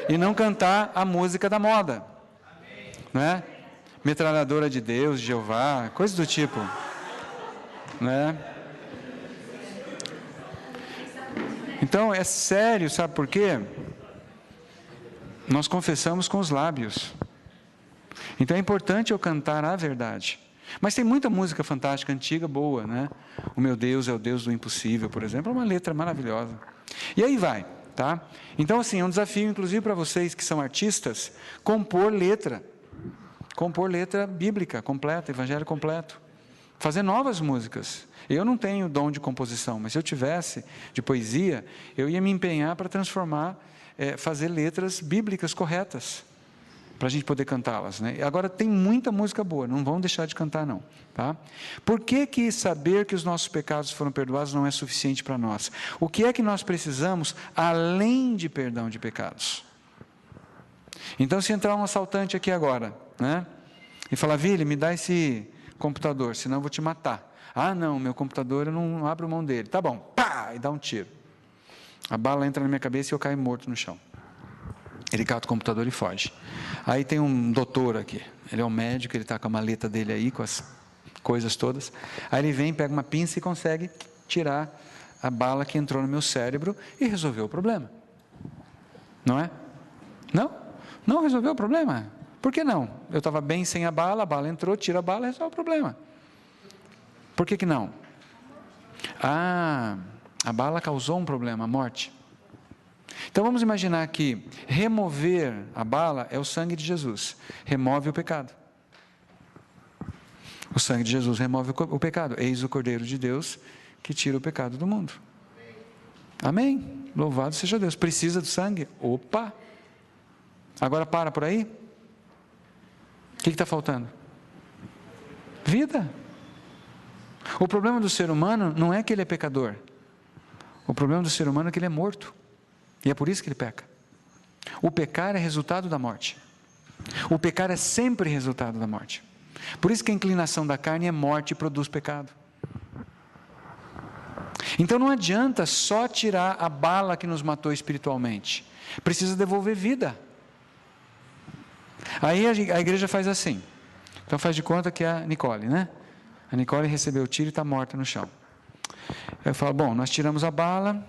Speaker 1: E não cantar a música da moda. Não é? Metralhadora de Deus, Jeová, coisas do tipo, né? Então é sério, sabe por quê? Nós confessamos com os lábios. Então é importante eu cantar a verdade. Mas tem muita música fantástica, antiga, boa, né? O meu Deus é o Deus do impossível, por exemplo, é uma letra maravilhosa. E aí vai, tá? Então assim, é um desafio, inclusive para vocês que são artistas, compor letra bíblica completa, evangelho completo, fazer novas músicas. Eu não tenho dom de composição, mas se eu tivesse de poesia, eu ia me empenhar para transformar, fazer letras bíblicas corretas, para a gente poder cantá-las, né? Agora tem muita música boa, não vão deixar de cantar não, tá? Por que saber que os nossos pecados foram perdoados não é suficiente para nós? O que é que nós precisamos além de perdão de pecados? Então, se entrar um assaltante aqui agora, né, e falar, Vili, me dá esse computador, senão eu vou te matar. Ah, não, meu computador, eu não abro mão dele. Tá bom, pá, e dá um tiro. A bala entra na minha cabeça e eu caio morto no chão. Ele cata o computador e foge. Aí tem um doutor aqui, ele é um médico, ele está com a maleta dele aí, com as coisas todas. Aí ele vem, pega uma pinça e consegue tirar a bala que entrou no meu cérebro e resolveu o problema. Não é? Não? Não resolveu o problema? Por que não? Eu estava bem sem a bala entrou, tira a bala, resolve o problema. Por que não? Ah, a bala causou um problema, a morte. Então vamos imaginar que remover a bala é o sangue de Jesus, remove o pecado. O sangue de Jesus remove o pecado. Eis o Cordeiro de Deus que tira o pecado do mundo. Amém? Louvado seja Deus. Precisa do sangue? Opa! Agora para por aí. O que está faltando? Vida. O problema do ser humano não é que ele é pecador. O problema do ser humano é que ele é morto. E é por isso que ele peca. O pecar é resultado da morte. O pecar é sempre resultado da morte. Por isso que a inclinação da carne é morte e produz pecado. Então não adianta só tirar a bala que nos matou espiritualmente. Precisa devolver vida. Aí a igreja faz assim. Então faz de conta que é a Nicole, né? A Nicole recebeu o tiro e está morta no chão. Eu falo, bom, nós tiramos a bala,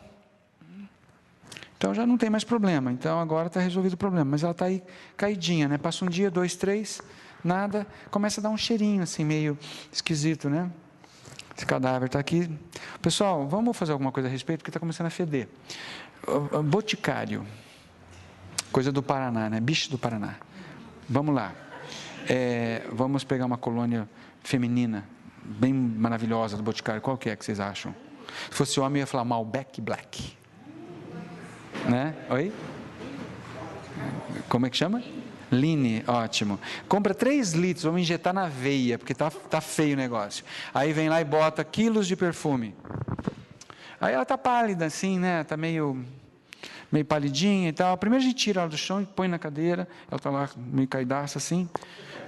Speaker 1: então já não tem mais problema. Então agora está resolvido o problema. Mas ela está aí caidinha, né? Passa um dia, 2, 3, nada, começa a dar um cheirinho assim, meio esquisito, né? Esse cadáver está aqui. Pessoal, vamos fazer alguma coisa a respeito, porque está começando a feder. Boticário. Coisa do Paraná, né? Bicho do Paraná. Vamos lá. Vamos pegar uma colônia feminina, bem maravilhosa do Boticário. Qual que é que vocês acham? Se fosse homem, eu ia falar Malbec Black. Né? Oi? Como é que chama? Line, ótimo. Compra 3 litros, vamos injetar na veia, porque tá feio o negócio. Aí vem lá e bota quilos de perfume. Aí ela tá pálida assim, né? Tá meio palidinha e tal. Primeiro a gente tira ela do chão e põe na cadeira. Ela tá lá meio caidaça assim.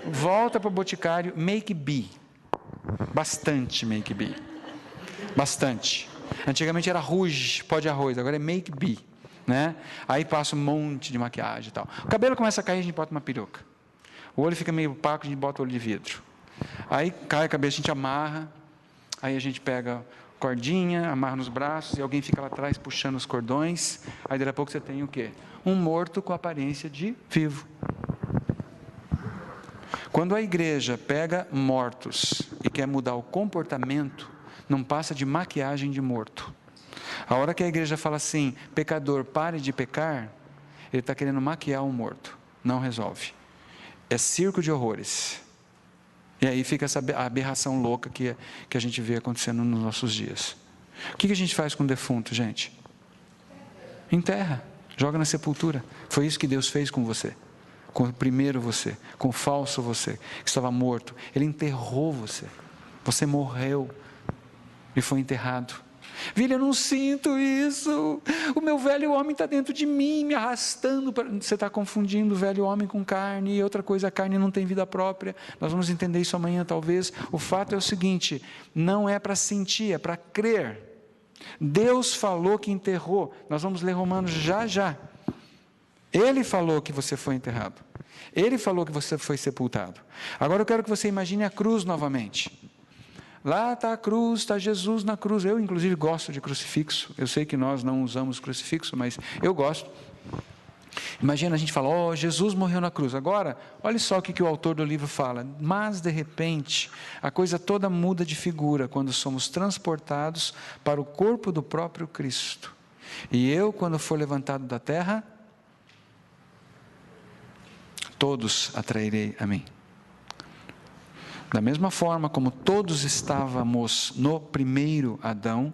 Speaker 1: Volta para o boticário, make bee. Bastante make bee. Bastante. Antigamente era rouge, pó de arroz, agora é make bee. Né? Aí passa um monte de maquiagem e tal. O cabelo começa a cair, a gente bota uma peruca. O olho fica meio opaco, a gente bota o olho de vidro. Aí cai a cabeça, a gente amarra. Aí a gente pega cordinha, amarra nos braços e alguém fica lá atrás puxando os cordões. Aí daqui a pouco você tem o quê? Um morto com aparência de vivo. Quando a igreja pega mortos e quer mudar o comportamento, não passa de maquiagem de morto. A hora que a igreja fala assim, pecador, pare de pecar, ele está querendo maquiar um morto. Não resolve. É circo de horrores. E aí fica essa aberração louca que a gente vê acontecendo nos nossos dias. O que a gente faz com o defunto, gente? Enterra, joga na sepultura. Foi isso que Deus fez com você. Com o primeiro você, com o falso você, que estava morto. Ele enterrou você. Você morreu e foi enterrado. Vila, eu não sinto isso. O meu velho homem está dentro de mim, me arrastando. Você está confundindo o velho homem com carne. E outra coisa, a carne não tem vida própria. Nós vamos entender isso amanhã, talvez. O fato é o seguinte: não é para sentir, é para crer. Deus falou que enterrou. Nós vamos ler Romanos já. Ele falou que você foi enterrado. Ele falou que você foi sepultado. Agora eu quero que você imagine a cruz novamente. Lá está a cruz, está Jesus na cruz. Eu, inclusive, gosto de crucifixo. Eu sei que nós não usamos crucifixo, mas eu gosto. Imagina, a gente fala, Jesus morreu na cruz. Agora, olha só o que o autor do livro fala. Mas, de repente, a coisa toda muda de figura quando somos transportados para o corpo do próprio Cristo. E eu, quando for levantado da terra, todos atrairei a mim. Da mesma forma como todos estávamos no primeiro Adão,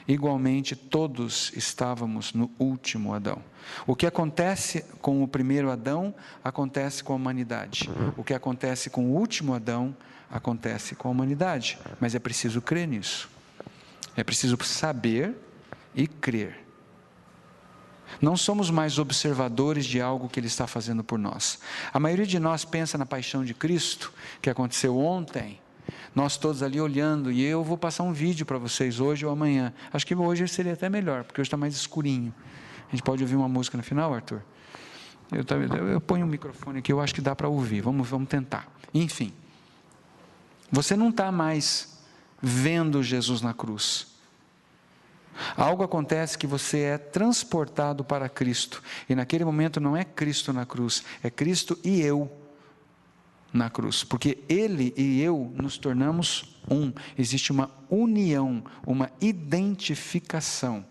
Speaker 1: igualmente todos estávamos no último Adão. O que acontece com o primeiro Adão, acontece com a humanidade. O que acontece com o último Adão, acontece com a humanidade. Mas é preciso crer nisso. É preciso saber e crer. Não somos mais observadores de algo que Ele está fazendo por nós. A maioria de nós pensa na paixão de Cristo, que aconteceu ontem, nós todos ali olhando, e eu vou passar um vídeo para vocês hoje ou amanhã. Acho que hoje seria até melhor, porque hoje está mais escurinho. A gente pode ouvir uma música no final, Arthur? Eu ponho o microfone aqui, eu acho que dá para ouvir, vamos tentar. Enfim, você não está mais vendo Jesus na cruz. Algo acontece que você é transportado para Cristo, e naquele momento não é Cristo na cruz, é Cristo e eu na cruz, porque Ele e eu nos tornamos um, existe uma união, uma identificação.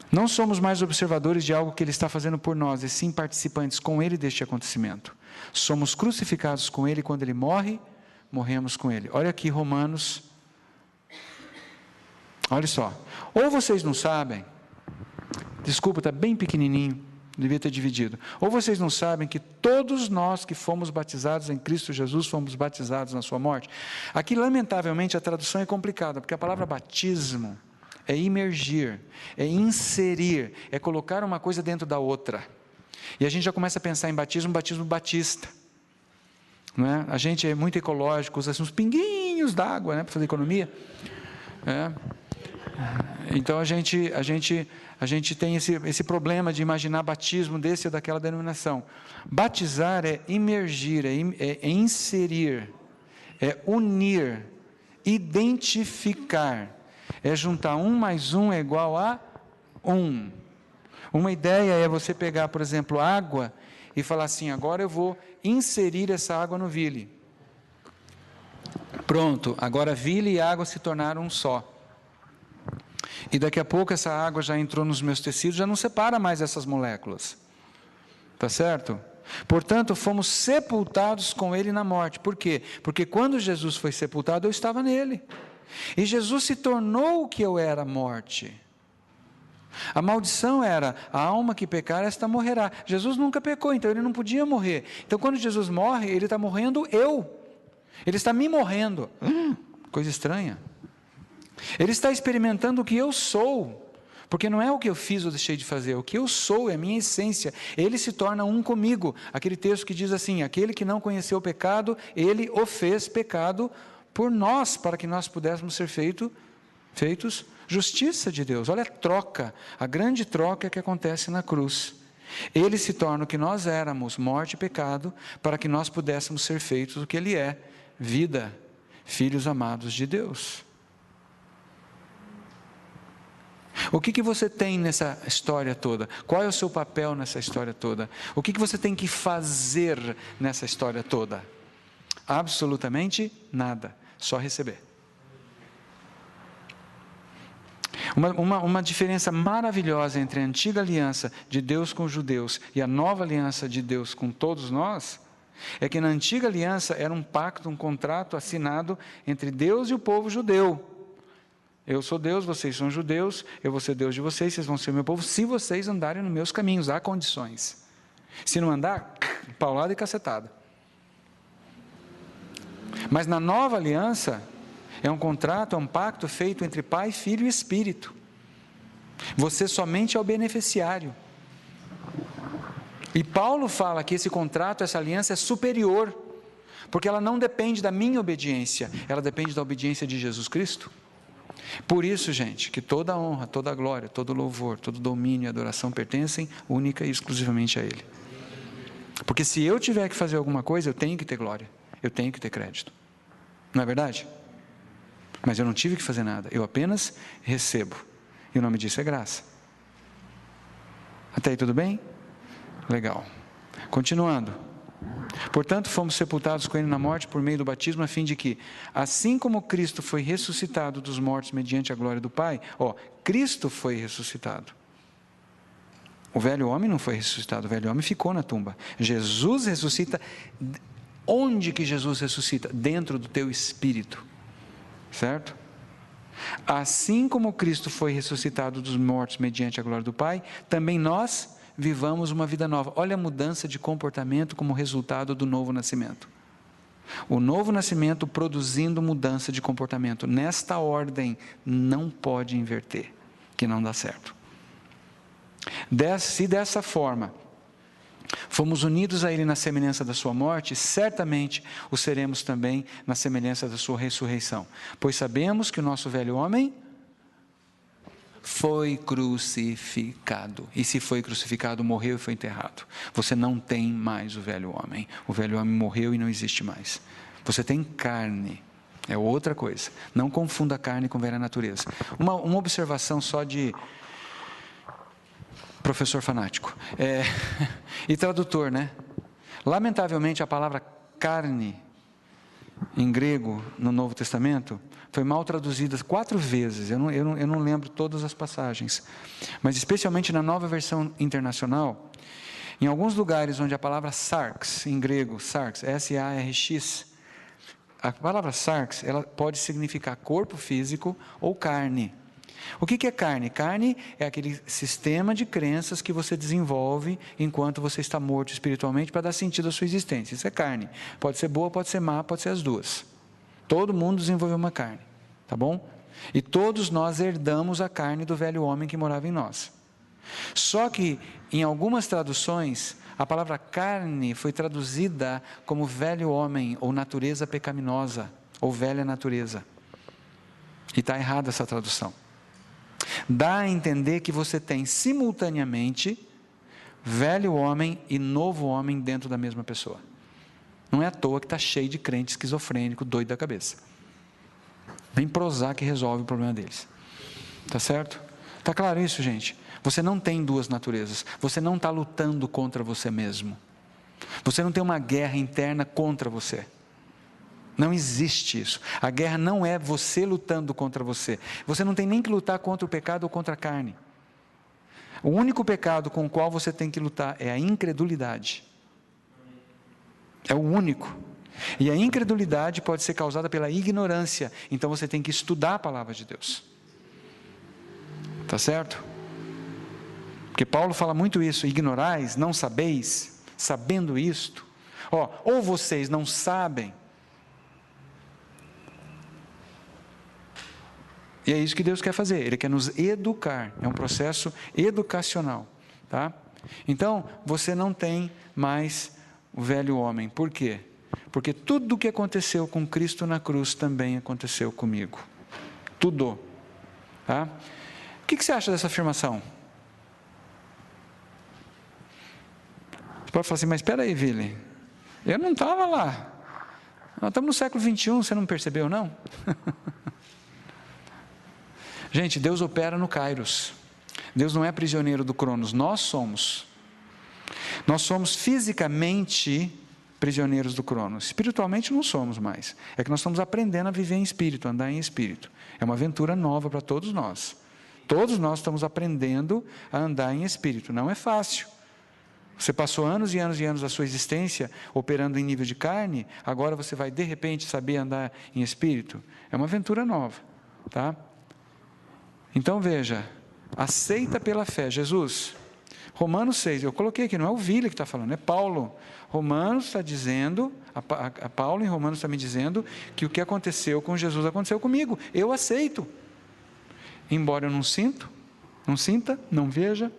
Speaker 1: Não somos mais observadores de algo que Ele está fazendo por nós, e sim participantes com Ele deste acontecimento. Somos crucificados com Ele, quando Ele morre, morremos com Ele. Olha aqui Romanos. Olha só, ou vocês não sabem, desculpa, está bem pequenininho, devia ter dividido, ou vocês não sabem que todos nós que fomos batizados em Cristo Jesus, fomos batizados na sua morte. Aqui, lamentavelmente, a tradução é complicada, porque a palavra batismo é imergir, é inserir, é colocar uma coisa dentro da outra, e a gente já começa a pensar em batismo batista, não é? A gente é muito ecológico, usa uns pinguinhos d'água, né, para fazer economia, Então a gente tem esse problema de imaginar batismo desse ou daquela denominação. Batizar é imergir, é inserir, é unir, identificar, é juntar 1 mais 1 é igual a 1. Uma ideia é você pegar, por exemplo, água e falar assim, agora eu vou inserir essa água no vile. Pronto, agora vila e água se tornaram um só. E daqui a pouco essa água já entrou nos meus tecidos, já não separa mais essas moléculas. Tá certo? Portanto, fomos sepultados com Ele na morte. Por quê? Porque quando Jesus foi sepultado, eu estava nele. E Jesus se tornou o que eu era, a morte. A maldição era, a alma que pecar, esta morrerá. Jesus nunca pecou, então ele não podia morrer. Então quando Jesus morre, ele está morrendo eu. Ele está me morrendo. Coisa estranha. Ele está experimentando o que eu sou. Porque não é o que eu fiz ou deixei de fazer, o que eu sou, é a minha essência. Ele se torna um comigo. Aquele texto que diz assim, aquele que não conheceu o pecado, ele o fez pecado por nós, para que nós pudéssemos ser feitos justiça de Deus. Olha a troca, a grande troca que acontece na cruz. Ele se torna o que nós éramos, morte e pecado, para que nós pudéssemos ser feitos o que ele é, vida, filhos amados de Deus. O que você tem nessa história toda? Qual é o seu papel nessa história toda? O que você tem que fazer nessa história toda? Absolutamente nada, só receber. Uma diferença maravilhosa entre a antiga aliança de Deus com os judeus e a nova aliança de Deus com todos nós, é que na antiga aliança era um pacto, um contrato assinado entre Deus e o povo judeu. Eu sou Deus, vocês são judeus, eu vou ser Deus de vocês, vocês vão ser o meu povo, se vocês andarem nos meus caminhos, há condições. Se não andar, paulada e cacetada. Mas na nova aliança, é um contrato, é um pacto feito entre Pai, Filho e Espírito. Você somente é o beneficiário. E Paulo fala que esse contrato, essa aliança é superior, porque ela não depende da minha obediência, ela depende da obediência de Jesus Cristo. Por isso, gente, que toda a honra, toda a glória, todo o louvor, todo o domínio e adoração pertencem única e exclusivamente a Ele. Porque se eu tiver que fazer alguma coisa, eu tenho que ter glória, eu tenho que ter crédito. Não é verdade? Mas eu não tive que fazer nada, eu apenas recebo. E o nome disso é graça. Até aí tudo bem? Legal. Continuando. Portanto, fomos sepultados com Ele na morte por meio do batismo, a fim de que, assim como Cristo foi ressuscitado dos mortos mediante a glória do Pai, Cristo foi ressuscitado. O velho homem não foi ressuscitado, o velho homem ficou na tumba. Jesus ressuscita. Onde que Jesus ressuscita? Dentro do teu espírito. Certo? Assim como Cristo foi ressuscitado dos mortos mediante a glória do Pai, também nós vivamos uma vida nova. Olha a mudança de comportamento como resultado do novo nascimento. O novo nascimento produzindo mudança de comportamento. Nesta ordem, não pode inverter, que não dá certo. Se dessa forma fomos unidos a Ele na semelhança da sua morte, certamente o seremos também na semelhança da sua ressurreição. Pois sabemos que o nosso velho homem foi crucificado. E se foi crucificado, morreu e foi enterrado. Você não tem mais o velho homem. O velho homem morreu e não existe mais. Você tem carne. É outra coisa. Não confunda a carne com velha natureza. Uma observação só de professor fanático. E tradutor, né? Lamentavelmente, a palavra carne, em grego, no Novo Testamento, foi mal traduzida 4 vezes, eu não lembro todas as passagens, mas especialmente na Nova Versão Internacional, em alguns lugares onde a palavra sarx, em grego, sarx, S-A-R-X, a palavra sarx, ela pode significar corpo físico ou carne. O que é carne? Carne é aquele sistema de crenças que você desenvolve enquanto você está morto espiritualmente para dar sentido à sua existência. Isso é carne. Pode ser boa, pode ser má, pode ser as duas. Todo mundo desenvolveu uma carne, tá bom? E todos nós herdamos a carne do velho homem que morava em nós. Só que, em algumas traduções, a palavra carne foi traduzida como velho homem, ou natureza pecaminosa, ou velha natureza. E está errada essa tradução. Dá a entender que você tem simultaneamente velho homem e novo homem dentro da mesma pessoa. Não é à toa que está cheio de crente esquizofrênico, doido da cabeça. Nem Prozac resolve o problema deles. Tá certo? Está claro isso, gente? Você não tem 2 naturezas. Você não está lutando contra você mesmo. Você não tem uma guerra interna contra você. Não existe isso. A guerra não é você lutando contra você. Você não tem nem que lutar contra o pecado ou contra a carne. O único pecado com o qual você tem que lutar é a incredulidade. É o único. E a incredulidade pode ser causada pela ignorância. Então você tem que estudar a palavra de Deus. Tá certo? Porque Paulo fala muito isso. Ignorais, não sabeis, sabendo isto. Ou vocês não sabem. E é isso que Deus quer fazer. Ele quer nos educar. É um processo educacional. Tá? Então, você não tem mais o velho homem. Por quê? Porque tudo o que aconteceu com Cristo na cruz também aconteceu comigo. Tudo. Tá? O que você acha dessa afirmação? Você pode falar assim, mas espera aí, Vili. Eu não estava lá. Nós estamos no século 21, você não percebeu, não? Gente, Deus opera no Kairos. Deus não é prisioneiro do Cronos, nós somos. Nós somos fisicamente prisioneiros do Cronos. Espiritualmente não somos mais. É que nós estamos aprendendo a viver em espírito, a andar em espírito. É uma aventura nova para todos nós. Todos nós estamos aprendendo a andar em espírito. Não é fácil. Você passou anos e anos e anos da sua existência operando em nível de carne, agora você vai de repente saber andar em espírito? É uma aventura nova, tá? Então veja, aceita pela fé. Jesus, Romanos 6, eu coloquei aqui, não é o Vili que está falando, é Paulo. Romanos está dizendo, a Paulo em Romanos está me dizendo que o que aconteceu com Jesus aconteceu comigo. Eu aceito. Embora eu não sinta, não veja,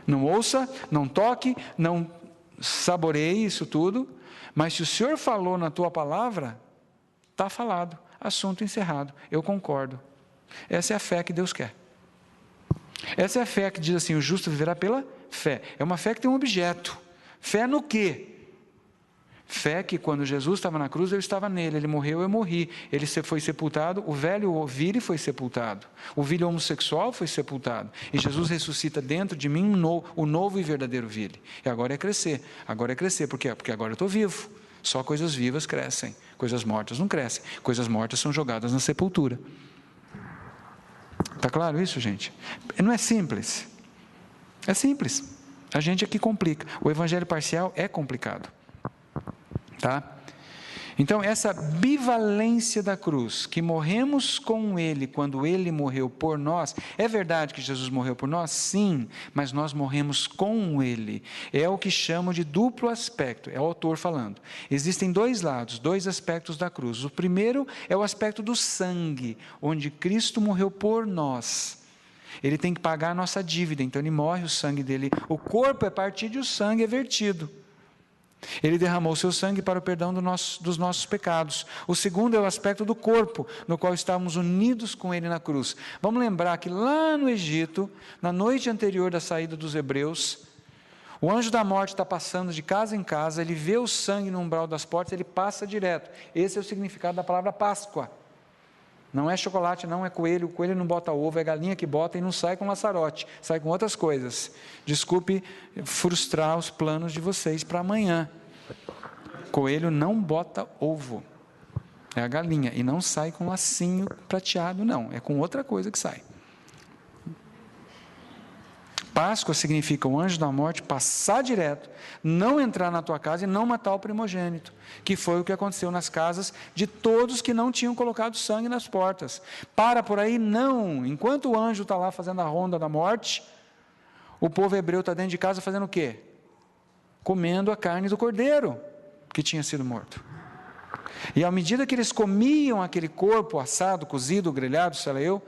Speaker 1: não ouça, não toque, não saboreie isso tudo, mas se o Senhor falou na tua palavra, está falado, assunto encerrado, eu concordo. Essa é a fé que Deus quer. Essa é a fé que diz assim, o justo viverá pela fé. É uma fé que tem um objeto. Fé no quê? Fé que quando Jesus estava na cruz, eu estava nele, ele morreu, eu morri. Ele foi sepultado, o velho Vili foi sepultado. O Vili homossexual foi sepultado. E Jesus ressuscita dentro de mim o novo e verdadeiro Vili. E agora é crescer. Agora é crescer. Por quê? Porque agora eu estou vivo. Só coisas vivas crescem. Coisas mortas não crescem. Coisas mortas são jogadas na sepultura. Está claro isso, gente? Não é simples. É simples. A gente aqui complica. O evangelho parcial é complicado. Tá? Então, essa bivalência da cruz, que morremos com Ele quando Ele morreu por nós, é verdade que Jesus morreu por nós? Sim, mas nós morremos com Ele. É o que chamam de duplo aspecto, é o autor falando. Existem dois lados, dois aspectos da cruz. O primeiro é o aspecto do sangue, onde Cristo morreu por nós. Ele tem que pagar a nossa dívida, então Ele morre, o sangue dele, o corpo é partido e o sangue é vertido. Ele derramou o seu sangue para o perdão dos nossos pecados. O segundo é o aspecto do corpo, no qual estávamos unidos com Ele na cruz. Vamos lembrar que lá no Egito, na noite anterior da saída dos hebreus, o anjo da morte está passando de casa em casa, ele vê o sangue no umbral das portas, ele passa direto. Esse é o significado da palavra Páscoa. Não é chocolate, não é coelho, o coelho não bota ovo, é galinha que bota e não sai com laçarote, sai com outras coisas. Desculpe frustrar os planos de vocês para amanhã. Coelho não bota ovo, é a galinha, e não sai com lacinho prateado, não, é com outra coisa que sai. Páscoa significa o anjo da morte passar direto, não entrar na tua casa e não matar o primogênito, que foi o que aconteceu nas casas de todos que não tinham colocado sangue nas portas. Para por aí, não. Enquanto o anjo está lá fazendo a ronda da morte, o povo hebreu está dentro de casa fazendo o quê? Comendo a carne do cordeiro que tinha sido morto. E à medida que eles comiam aquele corpo assado, cozido, grelhado, sei lá eu,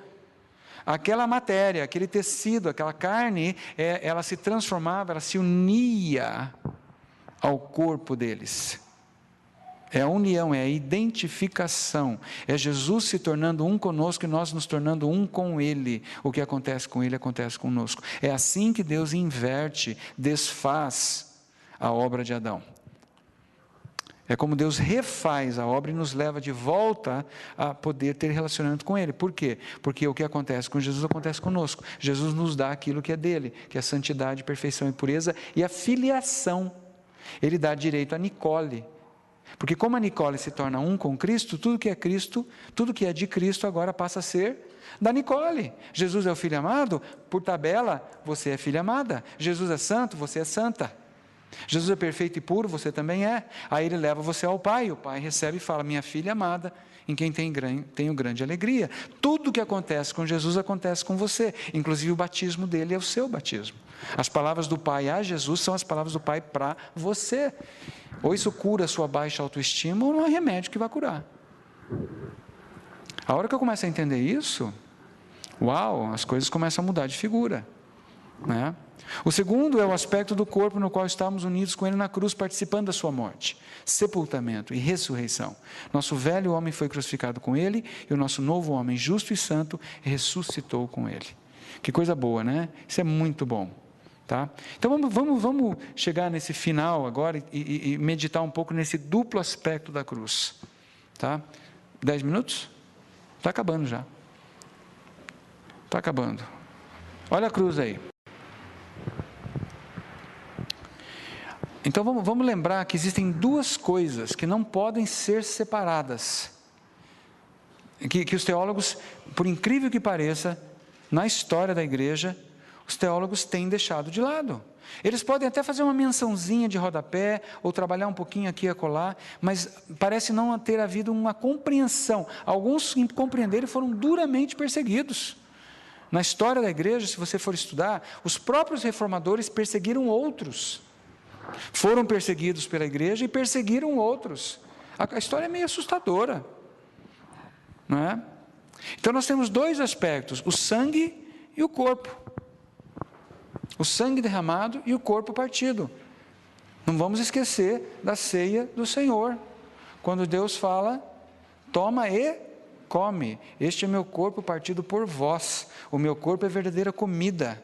Speaker 1: aquela matéria, aquele tecido, aquela carne, ela se transformava, ela se unia ao corpo deles. É a união, é a identificação. É Jesus se tornando um conosco e nós nos tornando um com Ele. O que acontece com Ele, acontece conosco. É assim que Deus inverte, desfaz a obra de Adão. É como Deus refaz a obra e nos leva de volta a poder ter relacionamento com Ele. Por quê? Porque o que acontece com Jesus acontece conosco. Jesus nos dá aquilo que é dele, que é a santidade, perfeição e pureza e a filiação. Ele dá direito a Nicole. Porque como a Nicole se torna um com Cristo, tudo que é de Cristo agora passa a ser da Nicole. Jesus é o filho amado, por tabela, você é filha amada. Jesus é santo, você é santa. Jesus é perfeito e puro, você também é. Aí ele leva você ao Pai, o Pai recebe e fala, minha filha amada, em quem tenho grande alegria. Tudo que acontece com Jesus acontece com você, inclusive o batismo dele é o seu batismo. As palavras do Pai a Jesus são as palavras do Pai para você. Ou isso cura a sua baixa autoestima, ou não é remédio que vai curar. A hora que eu começo a entender isso, uau, as coisas começam a mudar de figura, né? O segundo é o aspecto do corpo no qual estamos unidos com Ele na cruz, participando da sua morte, sepultamento e ressurreição. Nosso velho homem foi crucificado com Ele e o nosso novo homem, justo e santo, ressuscitou com Ele. Que coisa boa, né? Isso é muito bom, tá? Então vamos chegar nesse final agora e meditar um pouco nesse duplo aspecto da cruz, tá? 10 minutos? Está acabando já. Está acabando. Olha a cruz aí. Então vamos lembrar que existem duas coisas que não podem ser separadas. Que os teólogos, por incrível que pareça, na história da igreja, os teólogos têm deixado de lado. Eles podem até fazer uma mençãozinha de rodapé, ou trabalhar um pouquinho aqui e acolá, mas parece não ter havido uma compreensão. Alguns que compreenderam foram duramente perseguidos. Na história da igreja, se você for estudar, os próprios reformadores perseguiram outros. Foram perseguidos pela igreja e perseguiram outros. A história é meio assustadora, não é? Então nós temos dois aspectos, o sangue e o corpo. O sangue derramado e o corpo partido. Não vamos esquecer da ceia do Senhor, quando Deus fala, toma e come, este é meu corpo partido por vós, o meu corpo é verdadeira comida.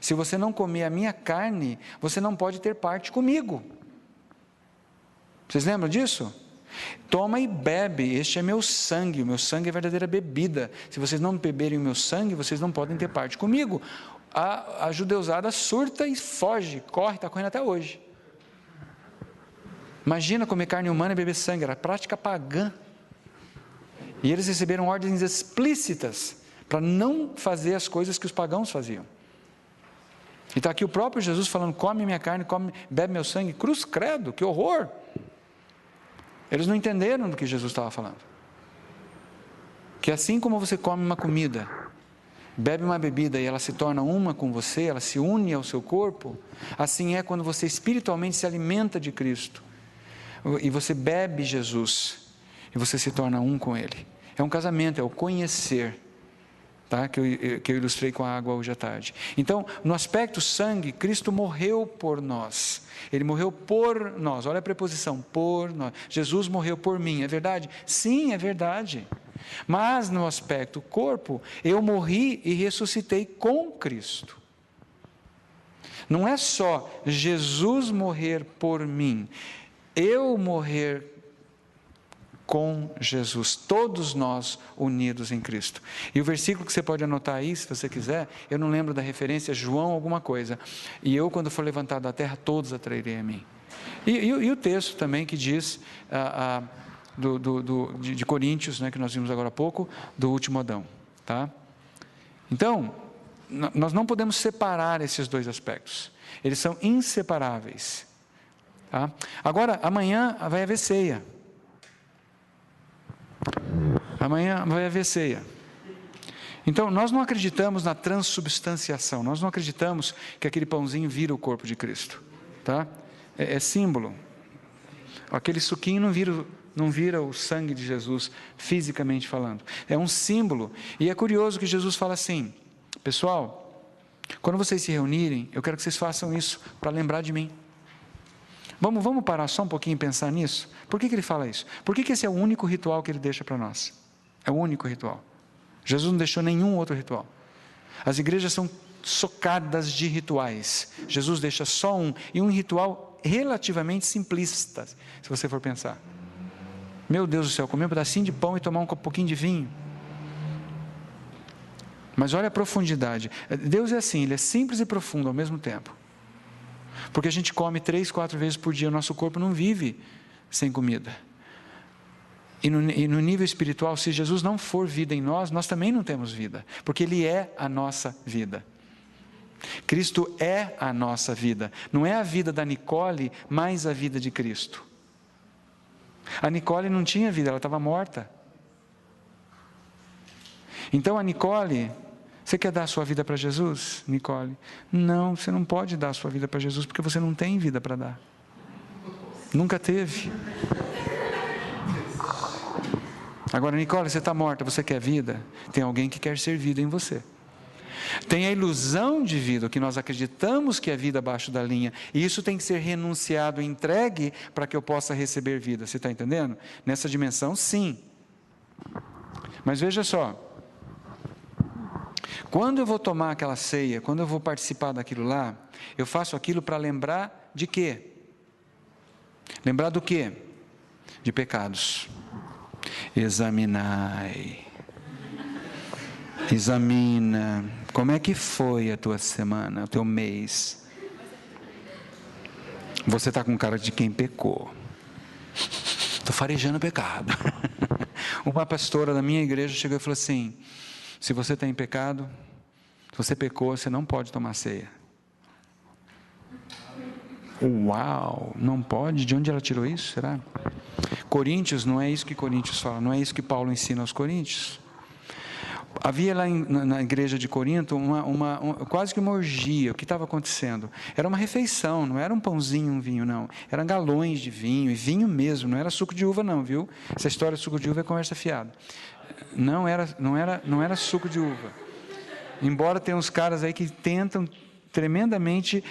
Speaker 1: Se você não comer a minha carne, você não pode ter parte comigo. Vocês lembram disso? Toma e bebe, este é meu sangue, o meu sangue é verdadeira bebida. Se vocês não beberem o meu sangue, vocês não podem ter parte comigo. A judeusada surta e foge, corre, está correndo até hoje. Imagina comer carne humana e beber sangue, era prática pagã. E eles receberam ordens explícitas para não fazer as coisas que os pagãos faziam. E está aqui o próprio Jesus falando, come minha carne, bebe meu sangue, cruz credo, que horror. Eles não entenderam do que Jesus estava falando. Que assim como você come uma comida, bebe uma bebida e ela se torna uma com você, ela se une ao seu corpo, assim é quando você espiritualmente se alimenta de Cristo, e você bebe Jesus, e você se torna um com Ele. É um casamento, é o conhecer, tá? que eu ilustrei com a água hoje à tarde. Então, no aspecto sangue, Cristo morreu por nós. Ele morreu por nós. Olha a preposição, por nós. Jesus morreu por mim, é verdade? Sim, é verdade. Mas no aspecto corpo, eu morri e ressuscitei com Cristo. Não é só Jesus morrer por mim, eu morrer com Jesus, todos nós unidos em Cristo. E o versículo que você pode anotar aí, se você quiser, eu não lembro da referência, João alguma coisa, e eu quando for levantado da terra, todos atrairei a mim. E o texto também que diz, de Coríntios, né, que nós vimos agora há pouco, do último Adão, tá? Então, nós não podemos separar esses dois aspectos, eles são inseparáveis, tá? Agora, amanhã vai haver ceia. Amanhã vai haver ceia. Então, nós não acreditamos na transubstanciação, nós não acreditamos que aquele pãozinho vira o corpo de Cristo, tá? É símbolo. Aquele suquinho não vira o sangue de Jesus, fisicamente falando. É um símbolo. E é curioso que Jesus fala assim, pessoal, quando vocês se reunirem, eu quero que vocês façam isso para lembrar de mim. Vamos parar só um pouquinho e pensar nisso? Por que ele fala isso? Por que esse é o único ritual que ele deixa para nós? É o único ritual. Jesus não deixou nenhum outro ritual. As igrejas são socadas de rituais. Jesus deixa só um, e um ritual relativamente simplista, se você for pensar. Meu Deus do céu, comer um pedacinho de pão e tomar um pouquinho de vinho. Mas olha a profundidade. Deus é assim, Ele é simples e profundo ao mesmo tempo. Porque a gente come 3, 4 vezes por dia, o nosso corpo não vive sem comida. E no nível espiritual, se Jesus não for vida em nós, nós também não temos vida, porque Ele é a nossa vida. Cristo é a nossa vida, não é a vida da Nicole, mais a vida de Cristo. A Nicole não tinha vida, ela estava morta. Então a Nicole, você quer dar a sua vida para Jesus, Nicole? Não, você não pode dar a sua vida para Jesus, porque você não tem vida para dar. Nunca teve. Agora, Nicole, você está morta, você quer vida? Tem alguém que quer ser vida em você. Tem a ilusão de vida, o que nós acreditamos que é vida abaixo da linha, e isso tem que ser renunciado, entregue, para que eu possa receber vida. Você está entendendo? Nessa dimensão, sim. Mas veja só, quando eu vou tomar aquela ceia, quando eu vou participar daquilo lá, eu faço aquilo para lembrar de quê? Lembrar do quê? De pecados. Examinai. Examina. Como é que foi a tua semana, o teu mês? Você está com cara de quem pecou. Estou farejando o pecado. Uma pastora da minha igreja chegou e falou assim: se você está em pecado, se você pecou, você não pode tomar ceia. Uau, não pode? De onde ela tirou isso, será? Coríntios, não é isso que Coríntios fala, não é isso que Paulo ensina aos Coríntios. Havia lá na igreja de Corinto quase que uma orgia. O que estava acontecendo? Era uma refeição, não era um pãozinho, um vinho, não. Eram galões de vinho, e vinho mesmo, não era suco de uva não, viu? Essa história de suco de uva é conversa fiada. Não era suco de uva. Embora tenha uns caras aí que tentam tremendamente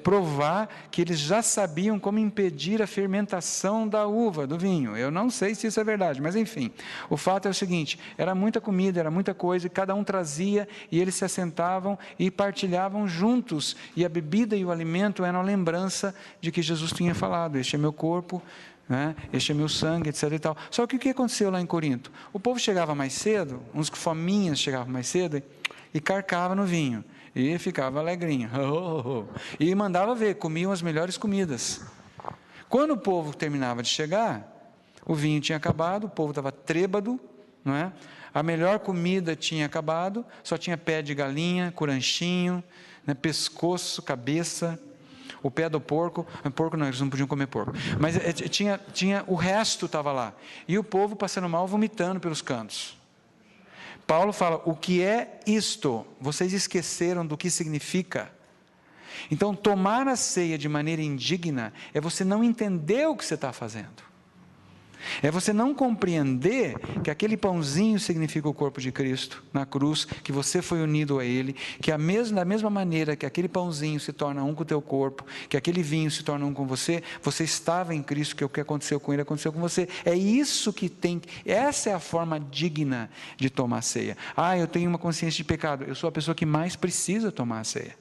Speaker 1: provar que eles já sabiam como impedir a fermentação da uva, do vinho. Eu não sei se isso é verdade, mas enfim. O fato é o seguinte, era muita comida, era muita coisa, e cada um trazia, e eles se assentavam e partilhavam juntos, e a bebida e o alimento eram a lembrança de que Jesus tinha falado: este é meu corpo, né? Este é meu sangue, etc. e tal. Só que o que aconteceu lá em Corinto? O povo chegava mais cedo, uns fominhas chegavam mais cedo, e carcava no vinho. E ficava alegrinho. E mandava ver, comiam as melhores comidas. Quando o povo terminava de chegar, o vinho tinha acabado, o povo estava trêbado, não é? A melhor comida tinha acabado, só tinha pé de galinha, curanchinho, né? Pescoço, cabeça, o pé do porco. Porco não, eles não podiam comer porco. Mas o resto estava lá. E o povo passando mal, vomitando pelos cantos. Paulo fala: o que é isto? Vocês esqueceram do que significa? Então, tomar a ceia de maneira indigna é você não entender o que você está fazendo. É você não compreender que aquele pãozinho significa o corpo de Cristo na cruz, que você foi unido a Ele, que da mesma maneira que aquele pãozinho se torna um com o teu corpo, que aquele vinho se torna um com você, você estava em Cristo, que o que aconteceu com Ele aconteceu com você. É isso que essa é a forma digna de tomar a ceia. Eu tenho uma consciência de pecado. Eu sou a pessoa que mais precisa tomar a ceia.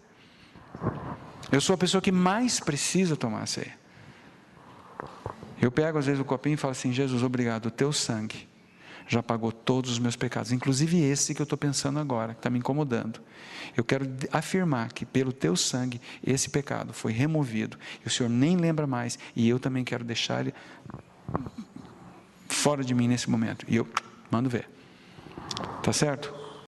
Speaker 1: Eu sou a pessoa que mais precisa tomar a ceia. Eu pego às vezes o copinho e falo assim: Jesus, obrigado, o teu sangue já pagou todos os meus pecados, inclusive esse que eu estou pensando agora, que está me incomodando. Eu quero afirmar que pelo teu sangue esse pecado foi removido, e o Senhor nem lembra mais, e eu também quero deixar ele fora de mim nesse momento. E eu mando ver. Tá certo?